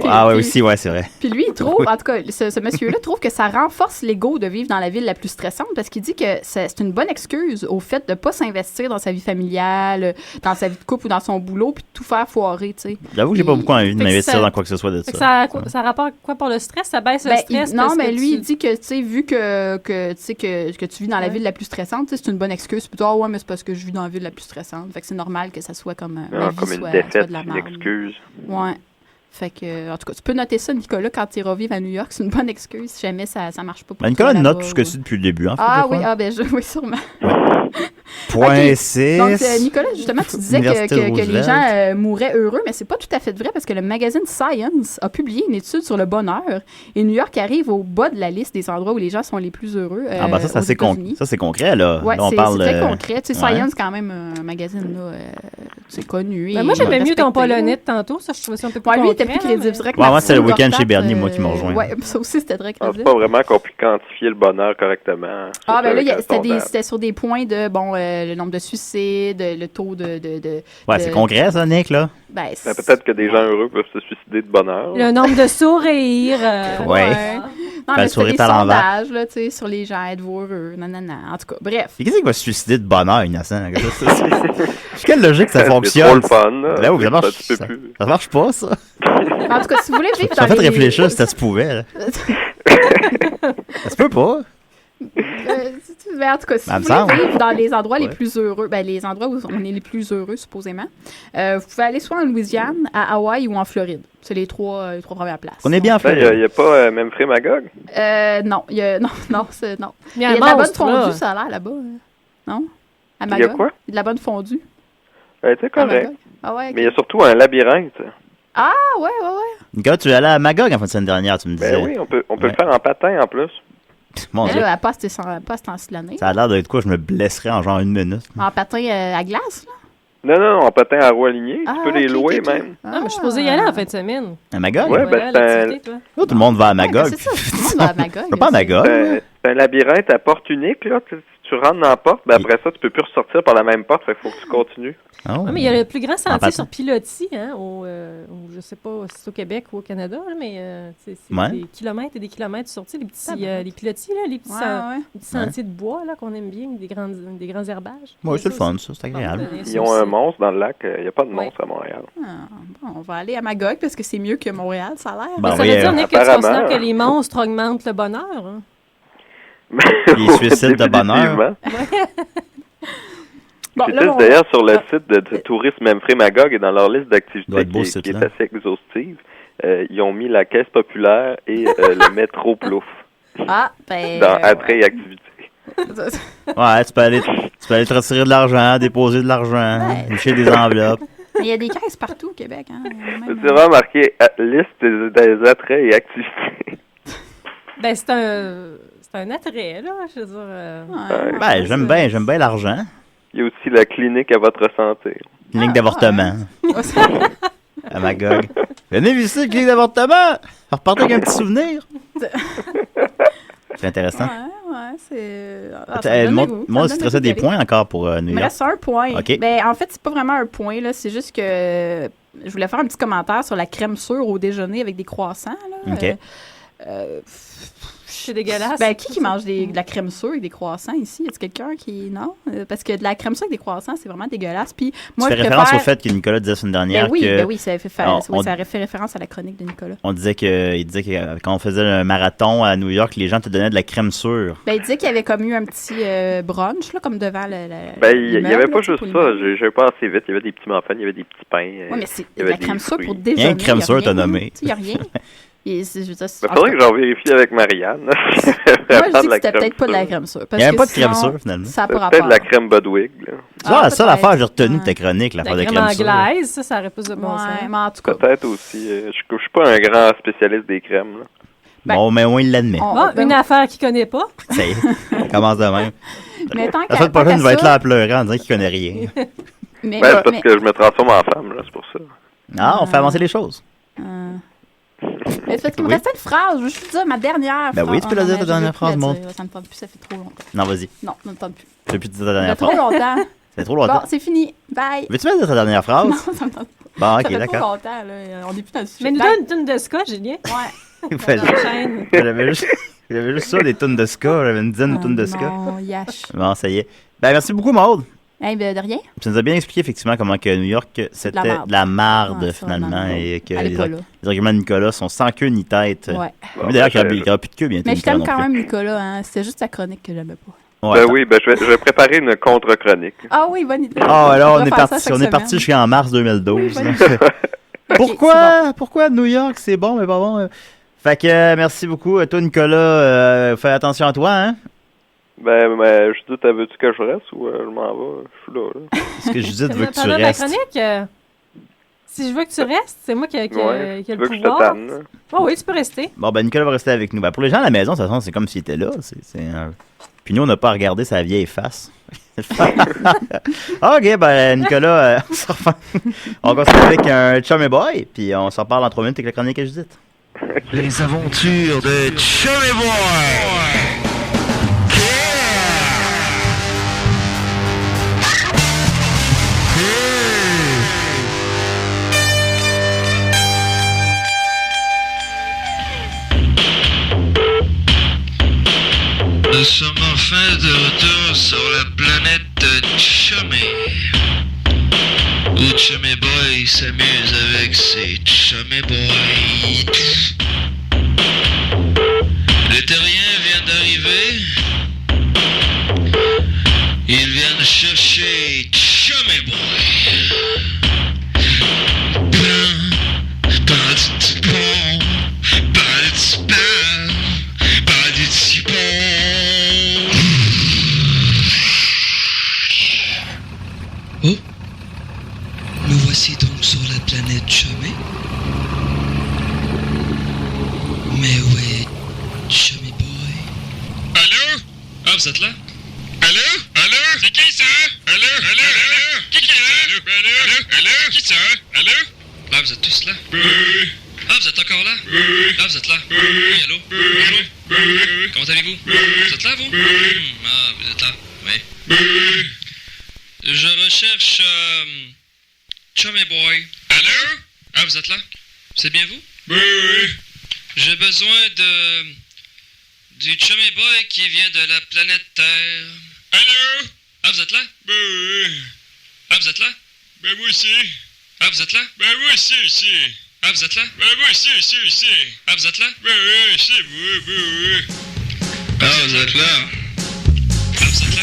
Ah oui, aussi, ouais, c'est vrai. Puis lui, il trouve, en tout cas, ce monsieur-là trouve que ça renforce l'ego de vivre dans la ville la plus stressante parce qu'il dit que c'est une bonne excuse au fait de ne pas s'investir dans sa vie familiale, dans sa vie de couple ou dans son boulot, puis de tout faire foirer, tu sais. J'avoue que j'ai pas beaucoup envie de m'investir dans quoi que ce soit de ça. Ça rapporte quoi pour le stress? Ça baisse le stress? Non, mais lui, il dit que, tu sais, vu que tu vis dans la ville la plus stressante, c'est une bonne excuse. C'est plutôt, ah ouais, mais c'est parce que je vis dans la ville la plus stressante. Fait que c'est normal que ça soit comme... comme une défaite, une excuse. Ouais. Fait que, en tout cas, tu peux noter ça, Nicolas, quand tu iras vivre à New York. C'est une bonne excuse si jamais ça marche pas pour Nicolas note tout ce que c'est depuis le début, en fait. Ah oui, oui, sûrement. Point 6. Donc, Nicolas, justement, tu disais que les gens mouraient heureux, mais c'est pas tout à fait vrai parce que le magazine Science a publié une étude sur le bonheur et New York arrive au bas de la liste des endroits où les gens sont les plus heureux. Ça, c'est concret, là. Oui, c'est très concret. Tu sais, Science, quand même, un magazine, là, c'est connu. Moi, j'aimais mieux ton polonais de tantôt. Ça, je trouvais ça un peu plus concret. Lui, il était plus crédible. Moi, c'est le week-end chez Bernier, moi, qui me rejoint. Oui, ça aussi, c'était très crédible. C'est pas vraiment qu'on puisse quantifier le bonheur correctement. Ah, ben là, c'était sur des points de, le nombre de suicides, le taux de... Ouais, c'est concret, ça, Nick, là. Ben, peut-être que des gens heureux peuvent se suicider de bonheur. Le nombre de sourires. Ouais. Non, mais c'était des sondages, là, tu sais, sur les gens, êtes-vous heureux, nanana. En tout cas, bref. Et qu'est-ce qui va se suicider de bonheur, innocent? Quelle logique ça fonctionne? C'est trop le fun, là. Ça marche pas, ça. En tout cas, si vous voulez vivre dans en fait, réfléchir si ça se pouvait, là. Ça se peut pas. Mais en tout cas, si vous voulez vivre dans les endroits les plus heureux, les endroits où on est les plus heureux, supposément, vous pouvez aller soit en Louisiane, à Hawaï ou en Floride. C'est les trois premières places. On est bien en Floride. Il n'y a pas Memphis Magog? Non, il y a de la bonne fondue, ça a l'air là-bas. Non? À Magog. Il y a quoi? De la bonne fondue. C'est correct. Ah ouais, okay. Mais il y a surtout un labyrinthe. Ah, ouais. Nicolas, tu es allé à Magog en fin de semaine dernière, tu me disais. Ben oui, on peut le faire en patin en plus. Mon Dieu. Là, à pas ce temps-ci de l'année. Ça a l'air d'être quoi? Je me blesserais en genre 1 minute. En patin à glace, là? Non, en patin à roue alignée. Tu peux les louer même. Non, mais je suis supposée y aller en fin de semaine. À Magog? Ouais, tout le monde va à Magog. C'est ça, tout le monde va à Magog. Je pas à Magog. C'est un labyrinthe à porte unique, là. Tu rentres dans la porte, après ça, tu peux plus ressortir par la même porte, fait qu'il faut que tu continues. Mais il y a le plus grand sentier sur pilotis, hein, je sais pas si c'est au Québec ou au Canada, mais c'est des kilomètres et des kilomètres sortis, les pilotis, là, les petits sentiers de bois là, qu'on aime bien, des grands herbages. Oui, c'est le fun, ça, c'est agréable. Ils ont un monstre dans le lac, il n'y a pas de monstre à Montréal. On va aller à Magog parce que c'est mieux que Montréal, ça a l'air. Ça veut dire, Nick, que tu considères que les monstres augmentent le bonheur, hein? Les suicides de bonheur. D'ailleurs, sur le site de Tourisme Memphis Magog et dans leur liste d'activités qui est assez exhaustive, ils ont mis la caisse populaire et le métro Plouf dans attrait et activités. Ouais, tu peux aller te retirer de l'argent, déposer de l'argent, toucher des enveloppes. Mais il y a des caisses partout au Québec. Hein, c'est vraiment marqué liste des attraits et activités. Ben, c'est un attrait, là, je veux dire. J'aime bien l'argent. Il y a aussi la clinique à votre santé. Clinique d'avortement. À Magog. Venez visiter la clinique d'avortement! Repartez avec un petit souvenir. C'est intéressant. C'est... Moi, tu traçais des points encore pour New York. Il me reste un point. Okay. Ben, en fait, c'est pas vraiment un point. Là. C'est juste que je voulais faire un petit commentaire sur la crème sûre au déjeuner avec des croissants. Là. Okay. C'est dégueulasse. Ben, qui mange de la crème sûre avec des croissants ici? Y a-t-il quelqu'un qui... Non? Parce que de la crème sûre avec des croissants, c'est vraiment dégueulasse. Puis moi, tu fais référence au fait que Nicolas disait la semaine dernière que... oui, ça fait référence à la chronique de Nicolas. Il disait que quand on faisait un marathon à New York, les gens te donnaient de la crème sûre. Ben, il disait qu'il y avait comme eu un petit brunch, là, comme devant le il n'y avait pas juste ça. J'ai pas assez vite. Il y avait des petits muffins, il y avait des petits pains. Oui, mais c'est de la crème sûre pour déjeuner. Il y a une crème sûre, t'as nommé. Il n'y a rien. Il faudrait que j'en vérifie avec Marianne. Moi, je dis que c'était peut-être pas de la crème sûre. Il n'y avait pas de crème sûre, finalement. Ça n'a pas rapport. Peut-être de la crème Budwig. C'est la seule affaire que j'ai retenue de ta chronique, l'affaire de crème sûre. La crème anglaise, ça aurait plus de bon sens. Mais en tout cas. Peut-être aussi. Je suis pas un grand spécialiste des crèmes. Bon, mais au moins, il l'admet. Une affaire qu'il connaît pas. Ça y est, on commence de même. Mais tant la fois prochaine, il va être là à pleurer en disant qu'il connaît rien. C'est parce que je me transforme en femme, là, c'est pour ça. Ah, on fait avancer les choses. Mais c'est parce qu'il me restait une phrase. Je veux juste dire ma dernière phrase. Ben oui, tu peux la dire ta dernière phrase, mon. Ça me tente plus, ça fait trop longtemps. Non, vas-y. Non, ça me tente plus. Tu veux plus dire ta dernière phrase? Ça fait trop longtemps. Ça fait trop longtemps. Bon, c'est fini. Bye. Veux-tu me dire ta dernière phrase? Non, ça me tente pas. Bon, ok, ça fait d'accord. trop longtemps, là. On n'est plus dans le sujet. Mais une tonne de ska, Julien. Ouais. J'avais juste ça, des tonnes de ska. J'avais une dizaine de tonnes de ska. Non, yash. Bon, ça y est. Ben, merci beaucoup, Maude. Hey, ben, de rien. Ça nous a bien expliqué, effectivement, comment que New York, c'était de la marde, finalement, et que les arguments de Nicolas sont sans queue ni tête. Ouais. D'ailleurs, il n'y aura plus de queue bientôt. Mais je t'aime quand même, Nicolas. Hein. C'était juste ta chronique que j'aimais pas. Ouais, oui, je vais préparer une contre-chronique. Ah oui, bonne idée. Ah, alors, on est parti jusqu'en mars 2012. Oui, Pourquoi New York, c'est bon, mais pas bon? Fait que, merci beaucoup. Toi, Nicolas, fais attention à toi, hein? Je dis, veux-tu que je reste ou je m'en vais? Je suis là. Est-ce que Judith veut que tu Pendant restes? la chronique, si je veux que tu restes, c'est moi qui ai le pouvoir. Que je te tanne, oh oui, tu peux rester. Bon, Nicolas va rester avec nous. Pour les gens à la maison, de toute façon, c'est comme s'il était là. Puis nous, on n'a pas regardé sa vieille face. OK, Nicolas, on continue avec un Chummy Boy, puis on s'en parle en 3 minutes avec la chronique à Judith. Les aventures de Chummy Boy! Nous sommes enfin de retour sur la planète Chummy, où Chummy Boy s'amuse avec ses Chummy Boys. Le terrien vient d'arriver. Ils viennent chercher Chummy Boy. Oh, nous voici donc sur la planète Chummy. Mais où est Chummy Boy? Allô? Ah, vous êtes là? Allô? Allô? C'est qui ça? Allô? Allô? Allô? Qui est là? Allô? Allô? Allô? Qui ça? Allô? Ah, vous êtes tous là? Oui. Ah, vous êtes encore là? Oui. Ah, vous êtes là? Oui, allô? Bonjour. Oui. Comment allez-vous? Vous êtes là, vous? Ah, vous êtes là? Oui. Je recherche Chummy Boy. Allô? Ah, vous êtes là? C'est bien vous? Oui. J'ai besoin du Chummy Boy qui vient de la planète Terre. Allô? Ah, vous êtes là? Oui. Ah, vous êtes là? Ben moi aussi. Ah, vous êtes là? Ben moi aussi. Ah, vous êtes là? Ben moi aussi. Ah, vous êtes là? Ben oui, c'est vous. Ah, vous êtes là? Ah, vous êtes là?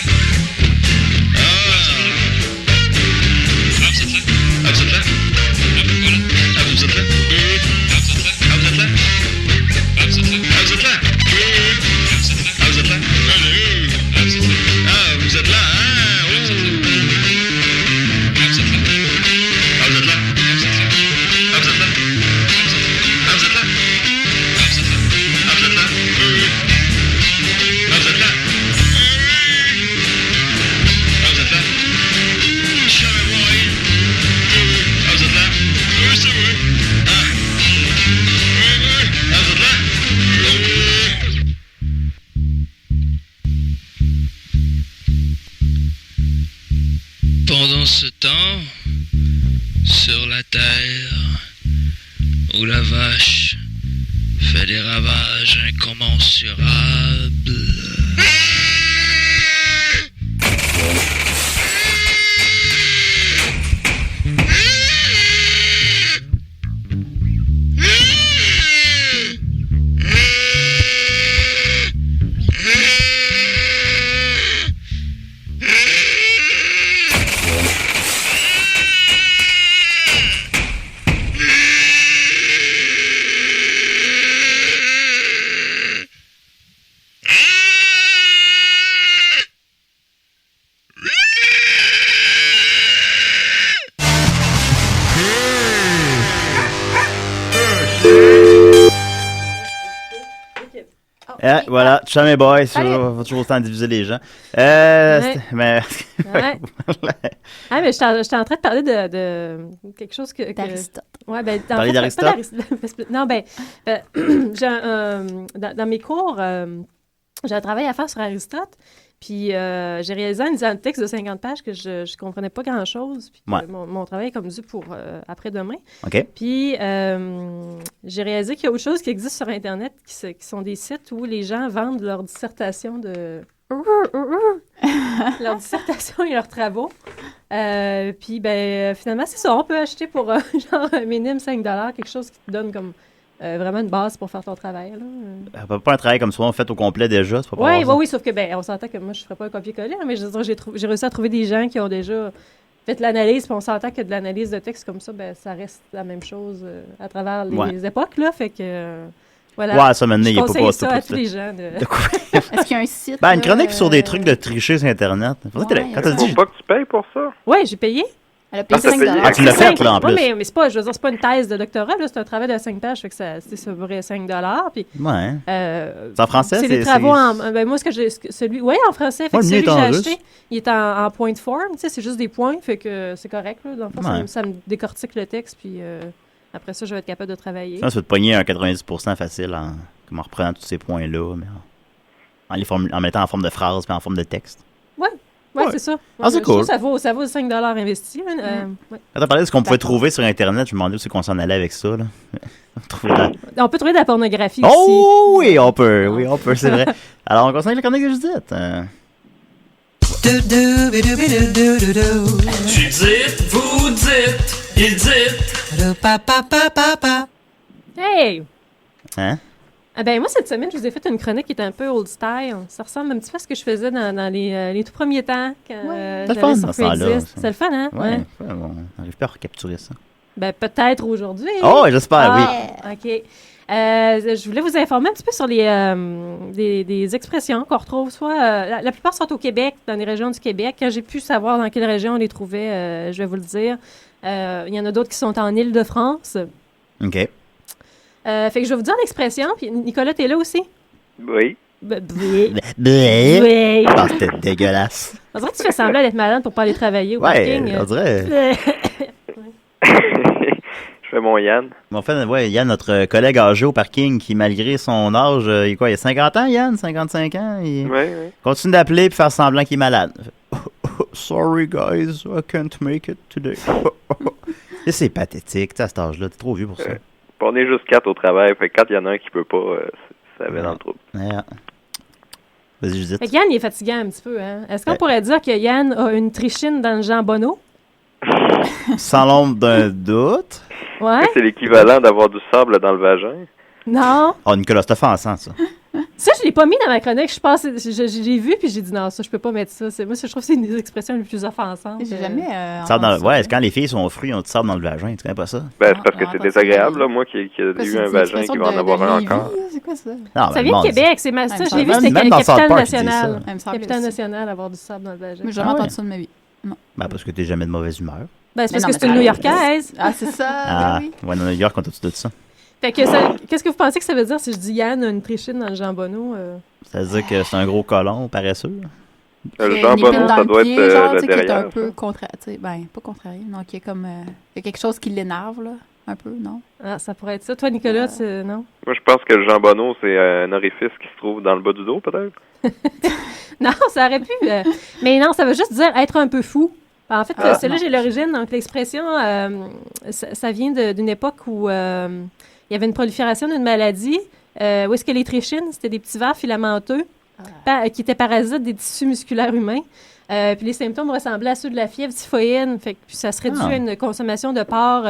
Pendant ce temps, sur la terre, où la vache fait des ravages incommensurables. Voilà, chum et boy, ça va toujours autant diviser les gens. Mais... Ah, mais j'étais en train de parler de quelque chose que... D'Aristote. Ouais, ben, parler d'Aristote? Non, dans mes cours, j'ai un travail à faire sur Aristote. Puis j'ai réalisé un design de texte de 50 pages que je comprenais pas grand-chose. Puis mon travail est comme dû pour après-demain. OK. Puis j'ai réalisé qu'il y a autre chose qui existe sur Internet qui sont des sites où les gens vendent leur dissertation de... leur dissertation et leurs travaux. Puis finalement, c'est ça. On peut acheter pour genre un minimum $5, quelque chose qui te donne comme... vraiment une base pour faire ton travail. Là. Pas un travail comme souvent fait au complet déjà. Oui, sauf que on s'entend que moi, je ne ferais pas un copier-coller, mais je veux dire, j'ai réussi à trouver des gens qui ont déjà fait l'analyse, puis on s'entend que de l'analyse de texte comme ça, ça reste la même chose à travers les époques. Là, fait que, voilà. Ouais, ça maintenant, il n'y a pas ça à tous les gens. Est-ce qu'il y a un site? Une chronique sur des trucs de tricher sur Internet. Faut pas que tu payes pour ça. Oui, j'ai payé. Elle a payé $5. Ah, tu l'as fait, là, en plus. Oui, mais c'est pas, je veux dire, c'est pas une thèse de doctorat, là, c'est un travail de 5 pages, fait que ça vaut $5. Puis, ouais. C'est en français? C'est des travaux en... moi, oui, en français, fait que celui que j'ai acheté, il est en point form, tu sais, c'est juste des points, fait que c'est correct, là. Dans le fond, ça me décortique le texte, puis après ça, je vais être capable de travailler. Ça va te pogner un 90% facile en reprenant tous ces points-là, mais en mettant en forme de phrase puis en forme de texte. Oui, c'est ça. C'est cool. Ça vaut $5 investis. Quand tu parlais de ce qu'on pouvait trouver sur Internet, je me demandais où c'est qu'on s'en allait avec ça. Là. On peut trouver de la pornographie aussi. Oh oui, on peut, c'est vrai. Alors, on continue avec la chronique de Judith. Tu dites, vous dites, il dit. Hey! Hein? Moi, cette semaine, je vous ai fait une chronique qui est un peu old style. Ça ressemble un petit peu à ce que je faisais dans les tout premiers temps. Quand c'est le fun, ça. C'est le fun, hein? Ouais. On n'arrive pas à recapturer ça. Peut-être aujourd'hui. Oh, j'espère, oui. OK. Je voulais vous informer un petit peu sur des expressions qu'on retrouve soit... la plupart sont au Québec, dans les régions du Québec. Quand j'ai pu savoir dans quelle région on les trouvait, je vais vous le dire. Il y en a d'autres qui sont en Île-de-France. OK. Fait que je vais vous dire l'expression, puis Nicolas, t'es là aussi? Oui. Oui. Ah, c'était dégueulasse. On dirait que tu fais semblant d'être malade pour pas aller travailler au parking. On dirait. Je fais mon Yann. En fait, Yann, notre collègue âgé au parking, qui malgré son âge, il a 50 ans, Yann? 55 ans? Il continue d'appeler et faire semblant qu'il est malade. Sorry, guys, I can't make it today. C'est pathétique, à cet âge-là, t'es trop vieux pour ça. On est juste 4 au travail, fait que quand il y en a un qui peut pas, ça va dans le trouble. Vas-y, Judith. Fait que Yann, il est fatiguant un petit peu, hein? Est-ce qu'on pourrait dire que Yann a une trichine dans le jambonneau? Sans l'ombre d'un doute. Ouais. C'est l'équivalent d'avoir du sable dans le vagin. Non. Oh, Nicolas, c'est offensant, ça. Ça, je l'ai pas mis dans ma chronique. Je l'ai vu, puis j'ai dit non, ça, je peux pas mettre ça. Moi, je trouve que c'est une des expressions les plus offensantes. J'ai jamais. C'est quand les filles sont fruits, ils ont du sable dans le vagin. Tu connais pas ça? C'est parce que c'est désagréable, là. Moi qui ai eu un vagin qui va en avoir un encore. C'est quoi ça? Ça vient de Québec. Ça, je l'ai vu, c'était Capitale Nationale. Capitale Nationale, avoir du sable dans le vagin. Mais j'ai jamais entendu ça de ma vie. Non. Parce que t'es jamais de mauvaise humeur. C'est parce que c'est une New-Yorkaise. Ah, c'est ça. Ouais, New York, on a tout de ça. Fait que qu'est-ce que vous pensez que ça veut dire si je dis Yann a une trichine dans le jambonneau? Ça veut dire que c'est un gros colon, paresseux. Le jambonneau, ça doit être le derrière. Qui est un peu contrarié. Pas contrarié, non, qui est comme... il y a quelque chose qui l'énerve, là, un peu, non? Ah, ça pourrait être ça. Toi, Nicolas, non? Moi, je pense que le jambonneau, c'est un orifice qui se trouve dans le bas du dos, peut-être? Non, ça aurait pu. Mais non, ça veut juste dire être un peu fou. En fait, c'est là j'ai l'origine. Donc, l'expression, ça vient d'une époque où il y avait une prolifération d'une maladie où est-ce que les trichines, c'était des petits vers filamenteux qui étaient parasites des tissus musculaires humains. Puis les symptômes ressemblaient à ceux de la fièvre typhoïde. Fait que puis ça serait dû à une consommation de porc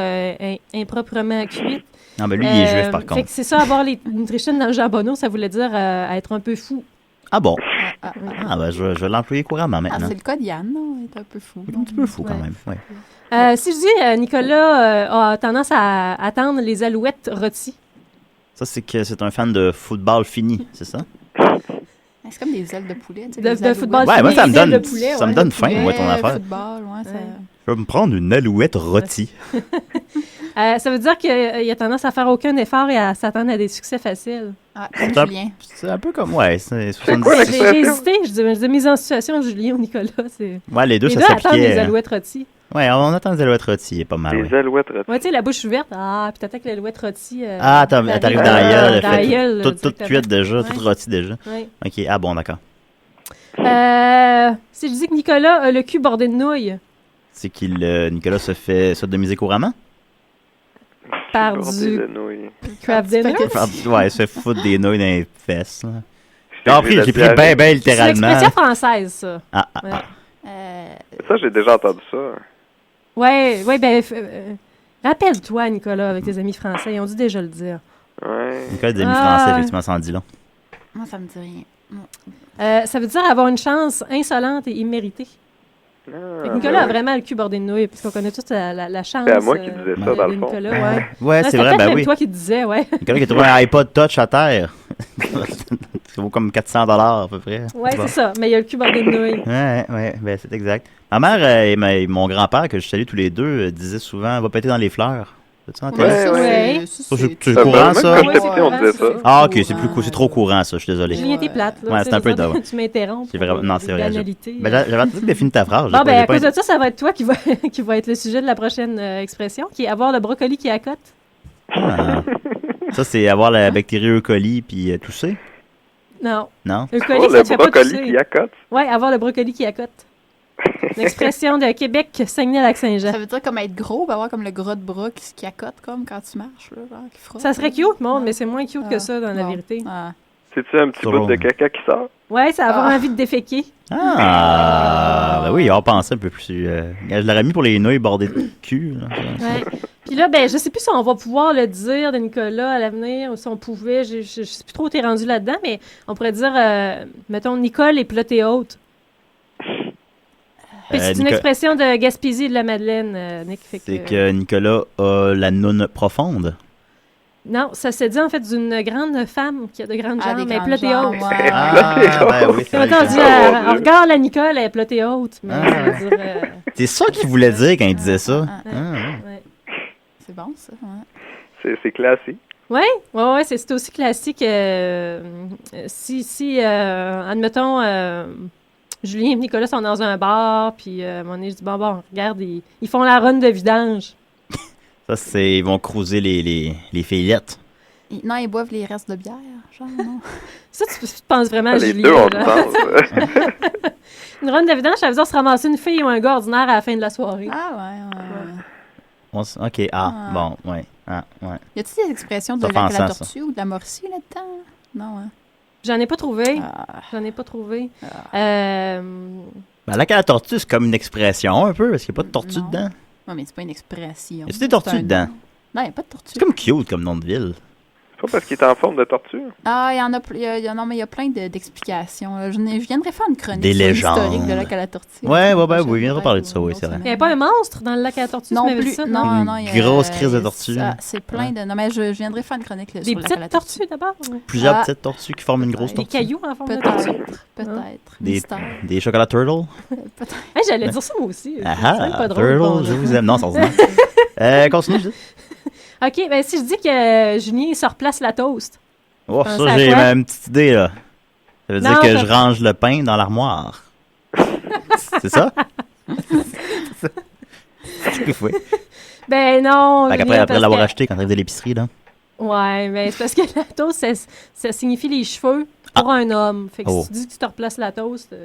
improprement cuite. Non, mais lui, il est juif, par contre. Fait que c'est ça, avoir une trichine dans le jambonneau, ça voulait dire être un peu fou. Ah bon? Ben, je vais l'employer couramment maintenant. C'est le cas d'Yann, non? Il est un peu fou. Un petit peu fou, quand même, ouais. Si je dis Nicolas a tendance à attendre les alouettes rôties. Ça, c'est que c'est un fan de football fini, c'est ça? C'est comme des ailes de poulet. Tu sais, de football fini. Ouais, moi, ça me donne faim, moi, ton affaire. Football, Je vais me prendre une alouette rôtie. Ça veut dire qu'il a tendance à faire aucun effort et à s'attendre à des succès faciles. Julien. C'est un peu comme, ouais, c'est 70. J'ai hésité, je disais mise en situation Julien ou Nicolas. Ouais, les deux, ça s'appliquait. Les deux attendent les hein. Alouettes rôties. Ouais, on attend les alouettes rôties, c'est pas mal. Les alouettes rôties. Ouais, tu sais, la bouche ouverte. Puis t'attends que l'alouette rôtie. T'arrives dans la gueule. Toute cuite déjà, ouais. toute rôtie déjà. Ouais. Ok, bon, d'accord. Si je dis que Nicolas a le cul bordé de nouilles. C'est Nicolas se fait sodomiser couramment? Par du craft dinner? Ouais, il se fait foutre des nouilles dans les fesses. J'ai pris bien littéralement. C'est l'expression française, ça. Ça, j'ai déjà entendu ça. Ouais, ben, rappelle-toi, Nicolas, avec tes amis français, ils ont dû déjà le dire. Ouais. Nicolas, des amis français, effectivement, ça en dit long. Moi, ça me dit rien. Ça veut dire avoir une chance insolente et imméritée. Nicolas a vraiment le cul bordé de nouilles, parce qu'on connaît tous la chance. C'est à moi qui disais ça, dans le fond. Nicolas, ouais, c'est vrai, ben oui. C'est toi qui disais, ouais. Nicolas qui a trouvé un iPod Touch à terre. Ça vaut comme 400$ à peu près. Ouais, c'est ça, mais il a le cul bordé de nouilles. Ouais, ben c'est exact. Ma mère et mon grand-père, que je salue tous les deux, disaient souvent « va péter dans les fleurs ». Ouais. C'est courant, ça? On disait ça. Ah, ok, c'est trop courant, ça, je suis désolé. Julien, t'es plate, là. Ouais, c'est un peu d'or. Tu m'interromps. Non, c'est vrai. J'avais attendu que tu finis ta phrase. Bon, ben, à cause de ça, ça va être toi qui va être le sujet de la prochaine expression, qui est avoir le brocoli qui accote. Ça, c'est avoir la bactérie E. coli puis tousser? Non. Non? E. coli, ça te fait pas tousser. Le brocoli qui accote? Ouais, avoir le brocoli qui accote. L'expression de Québec, Saguenay-Lac-Saint-Jean. Ça veut dire comme être gros, avoir comme le gras de bras qui accote comme quand tu marches. Là, genre, qui frotte, ça serait cute, monde, mais c'est moins cute que ça dans la vérité. C'est-tu un petit bout de caca qui sort? Ouais, ça va avoir envie de déféquer. Ben oui, on pensait un peu plus. Je l'aurais mis pour les nouilles bordées de cul. Là, ouais. Puis là, ben, je sais plus si on va pouvoir le dire de Nicolas à l'avenir ou si on pouvait. Je sais plus trop où t'es rendu là-dedans, mais on pourrait dire, mettons, Nicole est ploté haute. C'est une expression de Gaspésie et de la Madeleine, Nick. C'est que Nicolas a la noune profonde. Non, ça s'est dit en fait d'une grande femme qui a de grandes jambes, mais plotée haute. Ouais. Ben oui, c'est vrai. On regarde la Nicole, elle est plotée haute. Mais ça veut dire, c'est ça qu'il voulait dire quand il disait ça. Ouais. C'est bon, ça. Ouais. C'est classique. Oui, c'est aussi classique. Si admettons, Julien et Nicolas sont dans un bar, puis à un moment donné, je dis, bon, regarde, ils font la run de vidange. Ça, c'est... Ils vont cruiser les fillettes. Non, ils boivent les restes de bière, genre, non? Ça, tu penses vraiment à les Julien. Deux, on le pense. Une run de vidange, ça veut dire se ramasser une fille ou un gars ordinaire à la fin de la soirée. OK, bon, ouais. Ouais. Y a-t-il des expressions de la tortue ou de la morcie là-dedans? Non, hein? J'en ai pas trouvé. Ben, la tortue, c'est comme une expression un peu, parce qu'il n'y a pas de tortue dedans. Non, mais c'est pas une expression. Y a-t-il des tortues dedans? Non, il n'y a pas de tortue. C'est comme cute comme nom de ville. C'est pas parce qu'il est en forme de tortue. Ah, il y en a, non, mais il y a plein d'explications. Je viendrais faire une chronique des sur légendes. l'historique de lac à la tortue. Ouais, je viendrai parler de ça, oui, c'est vrai. Il n'y avait pas un monstre dans le lac à la tortue? Non plus. Ça, non, une grosse crise de tortue. C'est plein de... Non, mais je viendrai faire une chronique sur le lac à la Des tortue. petites tortues, d'abord? Plusieurs petites tortues qui forment une grosse tortue. Des cailloux en forme de tortue? Peut-être. Des chocolats turtle? Peut-être. J'allais dire ça, moi aussi. C'est pas drôle. Turtle, je vous aime. Non, c'est ordinaire. Continue, je dis. OK, ben si je dis que Julien se replace la toast. Oh, ça, j'ai une petite idée, là. Ça veut dire que je range le pain dans l'armoire. C'est ça? Oui. Ben non. Après l'avoir acheté quand t'arrives de l'épicerie, là. Ouais, mais c'est parce que la toast, ça signifie les cheveux pour un homme. Fait que si tu dis que tu te replaces la toast, ça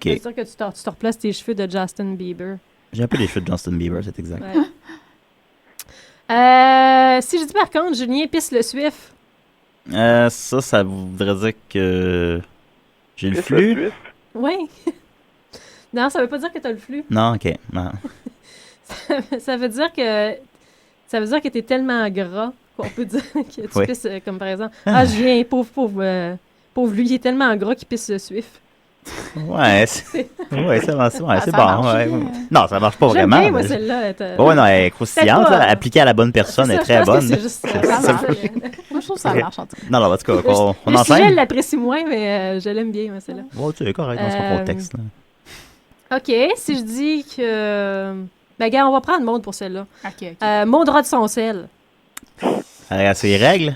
veut dire que tu te replaces tes cheveux de Justin Bieber. J'ai un peu les cheveux de Justin Bieber, c'est exact. Ouais. Si je dis par contre, Julien pisse le suif. Ça voudrait dire que j'ai le flux. Oui. Non, ça veut pas dire que t'as le flux. Non, ok. Non. Ça veut dire que t'es tellement gras qu'on peut dire que tu pisses, comme par exemple, Julien, pauvre lui, il est tellement gras qu'il pisse suif. Ouais, c'est bon. Ouais. Non, ça marche pas J'aime vraiment. bien, moi, celle-là. Ouais, non, elle est croustillante. Appliquée à la bonne personne, elle est très bonne. Moi, je trouve que ça marche en tout cas. Non, en tout cas, on le enchaîne. sujet, je l'apprécie moins, mais je l'aime bien, moi, celle-là. Ouais, tu es correct dans son contexte. Là. OK, si je dis que... Ben, gars, on va prendre Maud pour celle-là. OK. Maud rate son sel. À ses règles?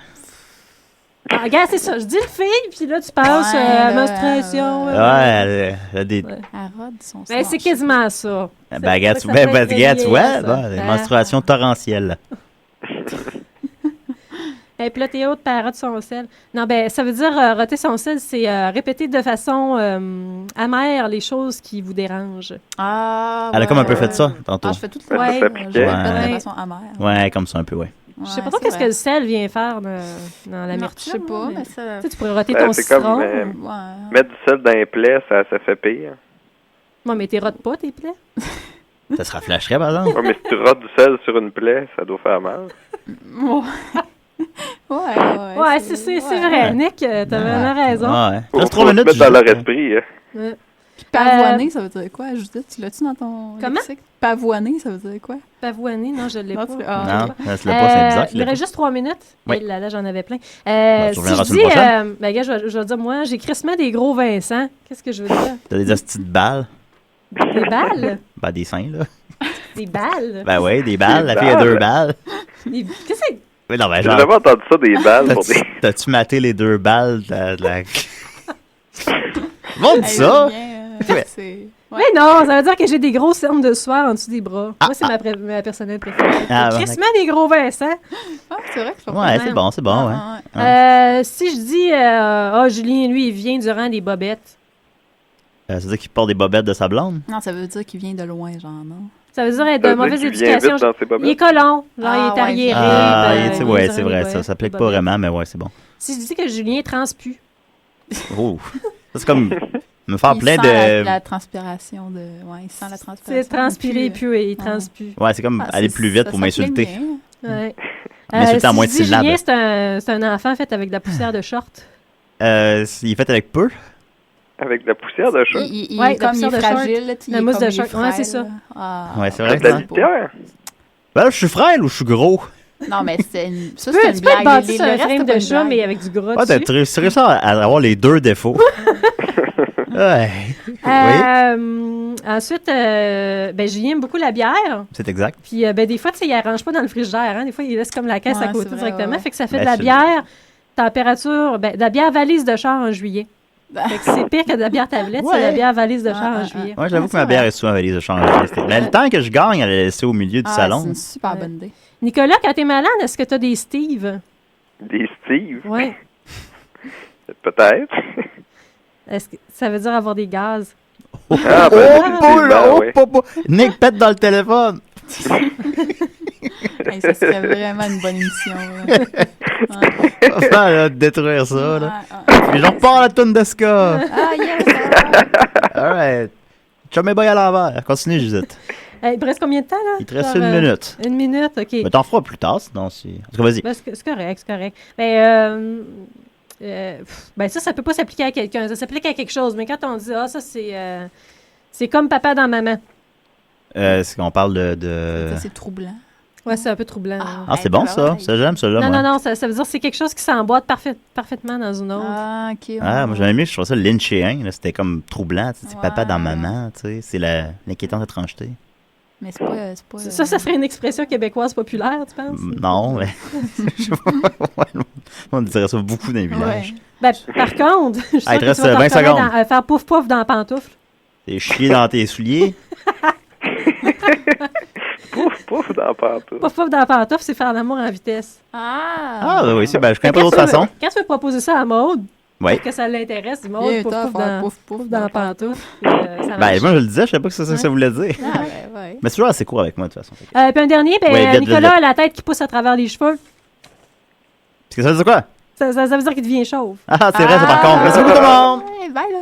Ah, regarde, c'est ça. Je dis le fille, puis là, tu passes menstruation. Elle a des... Elle rôde son Ben, c'est quasiment ça. Ben, regarde, tu vois, menstruation torrentielle. Et puis là, t'es haute, puis elle rote son sel. Non, ben, ça veut dire roter son sel, c'est répéter de façon amère les choses qui vous dérangent. Ah, Elle a comme un peu fait ça, tantôt. Je fais tout le temps. Je répète de façon amère. Ouais, comme ça, un peu, ouais. Je sais pas trop qu'est-ce que le sel vient faire dans l'amertume. Je sais pas, mais ça... Tu pourrais roter ton citron. Mettre du sel dans les plaies, ça fait pire. Moi, mais t'es rotes pas, tes plaies? Ça se raflacherait, par exemple. Ouais, mais si tu rotes du sel sur une plaie, ça doit faire mal. Ouais, c'est vrai. Nick, t'as vraiment raison. Ouais. Faut se mettre dans leur esprit. Puis pavoiner, ça veut dire quoi, Judith? Tu l'as-tu dans ton Comment? lexique? Pavoiner, ça veut dire quoi? Pavoiner, non, je l'ai pas. Non, ça l'ai pas, c'est bizarre. Il reste juste 3 minutes. Oui. Et là, j'en avais plein. Tu si reviendras je sur le prochain. dis, ben, gars, je vais dire, moi, j'ai crissement des gros Vincent. Qu'est-ce que je veux dire? T'as des hosties de balles. Des balles? Ben, des seins, là. Des balles? Ben ouais, des balles. La fille a 2 balles. Qu'est-ce que c'est? Oui, non, ben, J'ai jamais entendu ça, des balles. Pour des... T'as-tu maté les 2 balles de la... Bon, dis ça! Mais non, ça veut dire que j'ai des grosses cernes de sueur en dessous des bras. Moi, c'est ma personnelle préférée. Crissement des gros Vincent. Ah, c'est vrai que je Ouais, c'est bon, ouais. Si je dis, Julien, lui, il vient durant des bobettes. Ça veut dire qu'il porte des bobettes de sa blonde? Non, ça veut dire qu'il vient de loin, genre, non? Ça veut dire être de mauvaise éducation. Il est colon, genre, il est arriéré. Ouais, c'est vrai, ça s'applique pas vraiment, mais ouais, c'est bon. Si je dis que Julien transpue. Oh, c'est comme me faire plein de... la transpiration de... Ouais, il sent la transpiration. C'est transpirer, puis il transpire. Ouais, c'est comme aller plus vite pour m'insulter. Ouais. M'insulter en moins de syllabes. Julien, c'est un enfant fait avec de la poussière de short. Il est fait avec peu? Avec de la poussière de short? Il est fragile. La mousse de short, ouais, c'est ça. Ouais, c'est vrai. De la litière? Ben, je suis frêle ou je suis gros? Non, mais c'est une blague. Tu peux bâtir un frame de chat, mais avec du gras dessus. Tu réussis à avoir les 2 défauts. Ouais. Ensuite, Julien aime beaucoup la bière. C'est exact. Puis, des fois, tu sais, il arrange pas dans le frigidaire. Hein? Des fois, il laisse comme la caisse à côté directement. Ouais. Fait que ça fait de la bière, température, de la bière valise de char en juillet. Fait que c'est pire que de la bière tablette, c'est la bière valise de char en juillet. Ouais, j'avoue que ma bière est souvent valise de char en juillet. Mais le temps que je gagne, elle est laissée au milieu du salon. C'est une super bonne idée. Nicolas, quand t'es malade, est-ce que t'as des Steve? Des Steve? Oui. Peut-être. Est-ce que ça veut dire avoir des gaz? Nick pète dans le téléphone! Ça serait vraiment une bonne émission. On va détruire ça. Là. Puis j'en repars la toune de ska. Alright. Chum et boy à l'envers. Continue, Judith. Il te reste combien de temps, là? Il te reste 1 minute. 1 minute, OK. Mais t'en feras plus tard, sinon c'est... En tout cas, vas-y. C'est correct, c'est correct. Ça peut pas s'appliquer à quelqu'un. Ça s'applique à quelque chose. Mais quand on dit, ça, c'est comme papa dans maman. C'est qu'on parle de... Ça, c'est troublant. Ouais, c'est un peu troublant. C'est bon, ça. Ça, j'aime, ça, là. Non, ça veut dire que c'est quelque chose qui s'emboîte parfaitement dans une autre. Ah, OK. Ouais. Moi, j'aimais mieux, je trouvais ça lynchéen. C'était comme troublant. C'est papa dans maman, tu sais. C'est l'inquiétante étrangeté. Mais c'est pas... Ça serait une expression québécoise populaire, tu penses? Non, mais... On dirait ça beaucoup dans les villages. Ouais. Par contre, je suis sûre que tu vas 20 secondes. Faire pouf-pouf dans la pantoufle. T'es chier dans tes souliers. Pouf-pouf dans la pantoufle. Pouf-pouf dans la pantoufle, c'est faire l'amour en vitesse. Oui, je connais pas d'autre façon. Quand tu veux proposer ça à Maude, pour que ça l'intéresse, dis Maude, pouf-pouf dans la pantoufle. Moi, je le disais, je savais pas que c'est ça que ça voulait dire. Mais c'est toujours assez court avec moi, de toute façon. Puis un dernier, Nicolas a la tête qui pousse à travers les cheveux. Est-ce que ça veut dire quoi? Ça veut dire qu'il devient chauve. Ah, c'est vrai, ça par contre. Merci beaucoup tout le monde. Bye, là.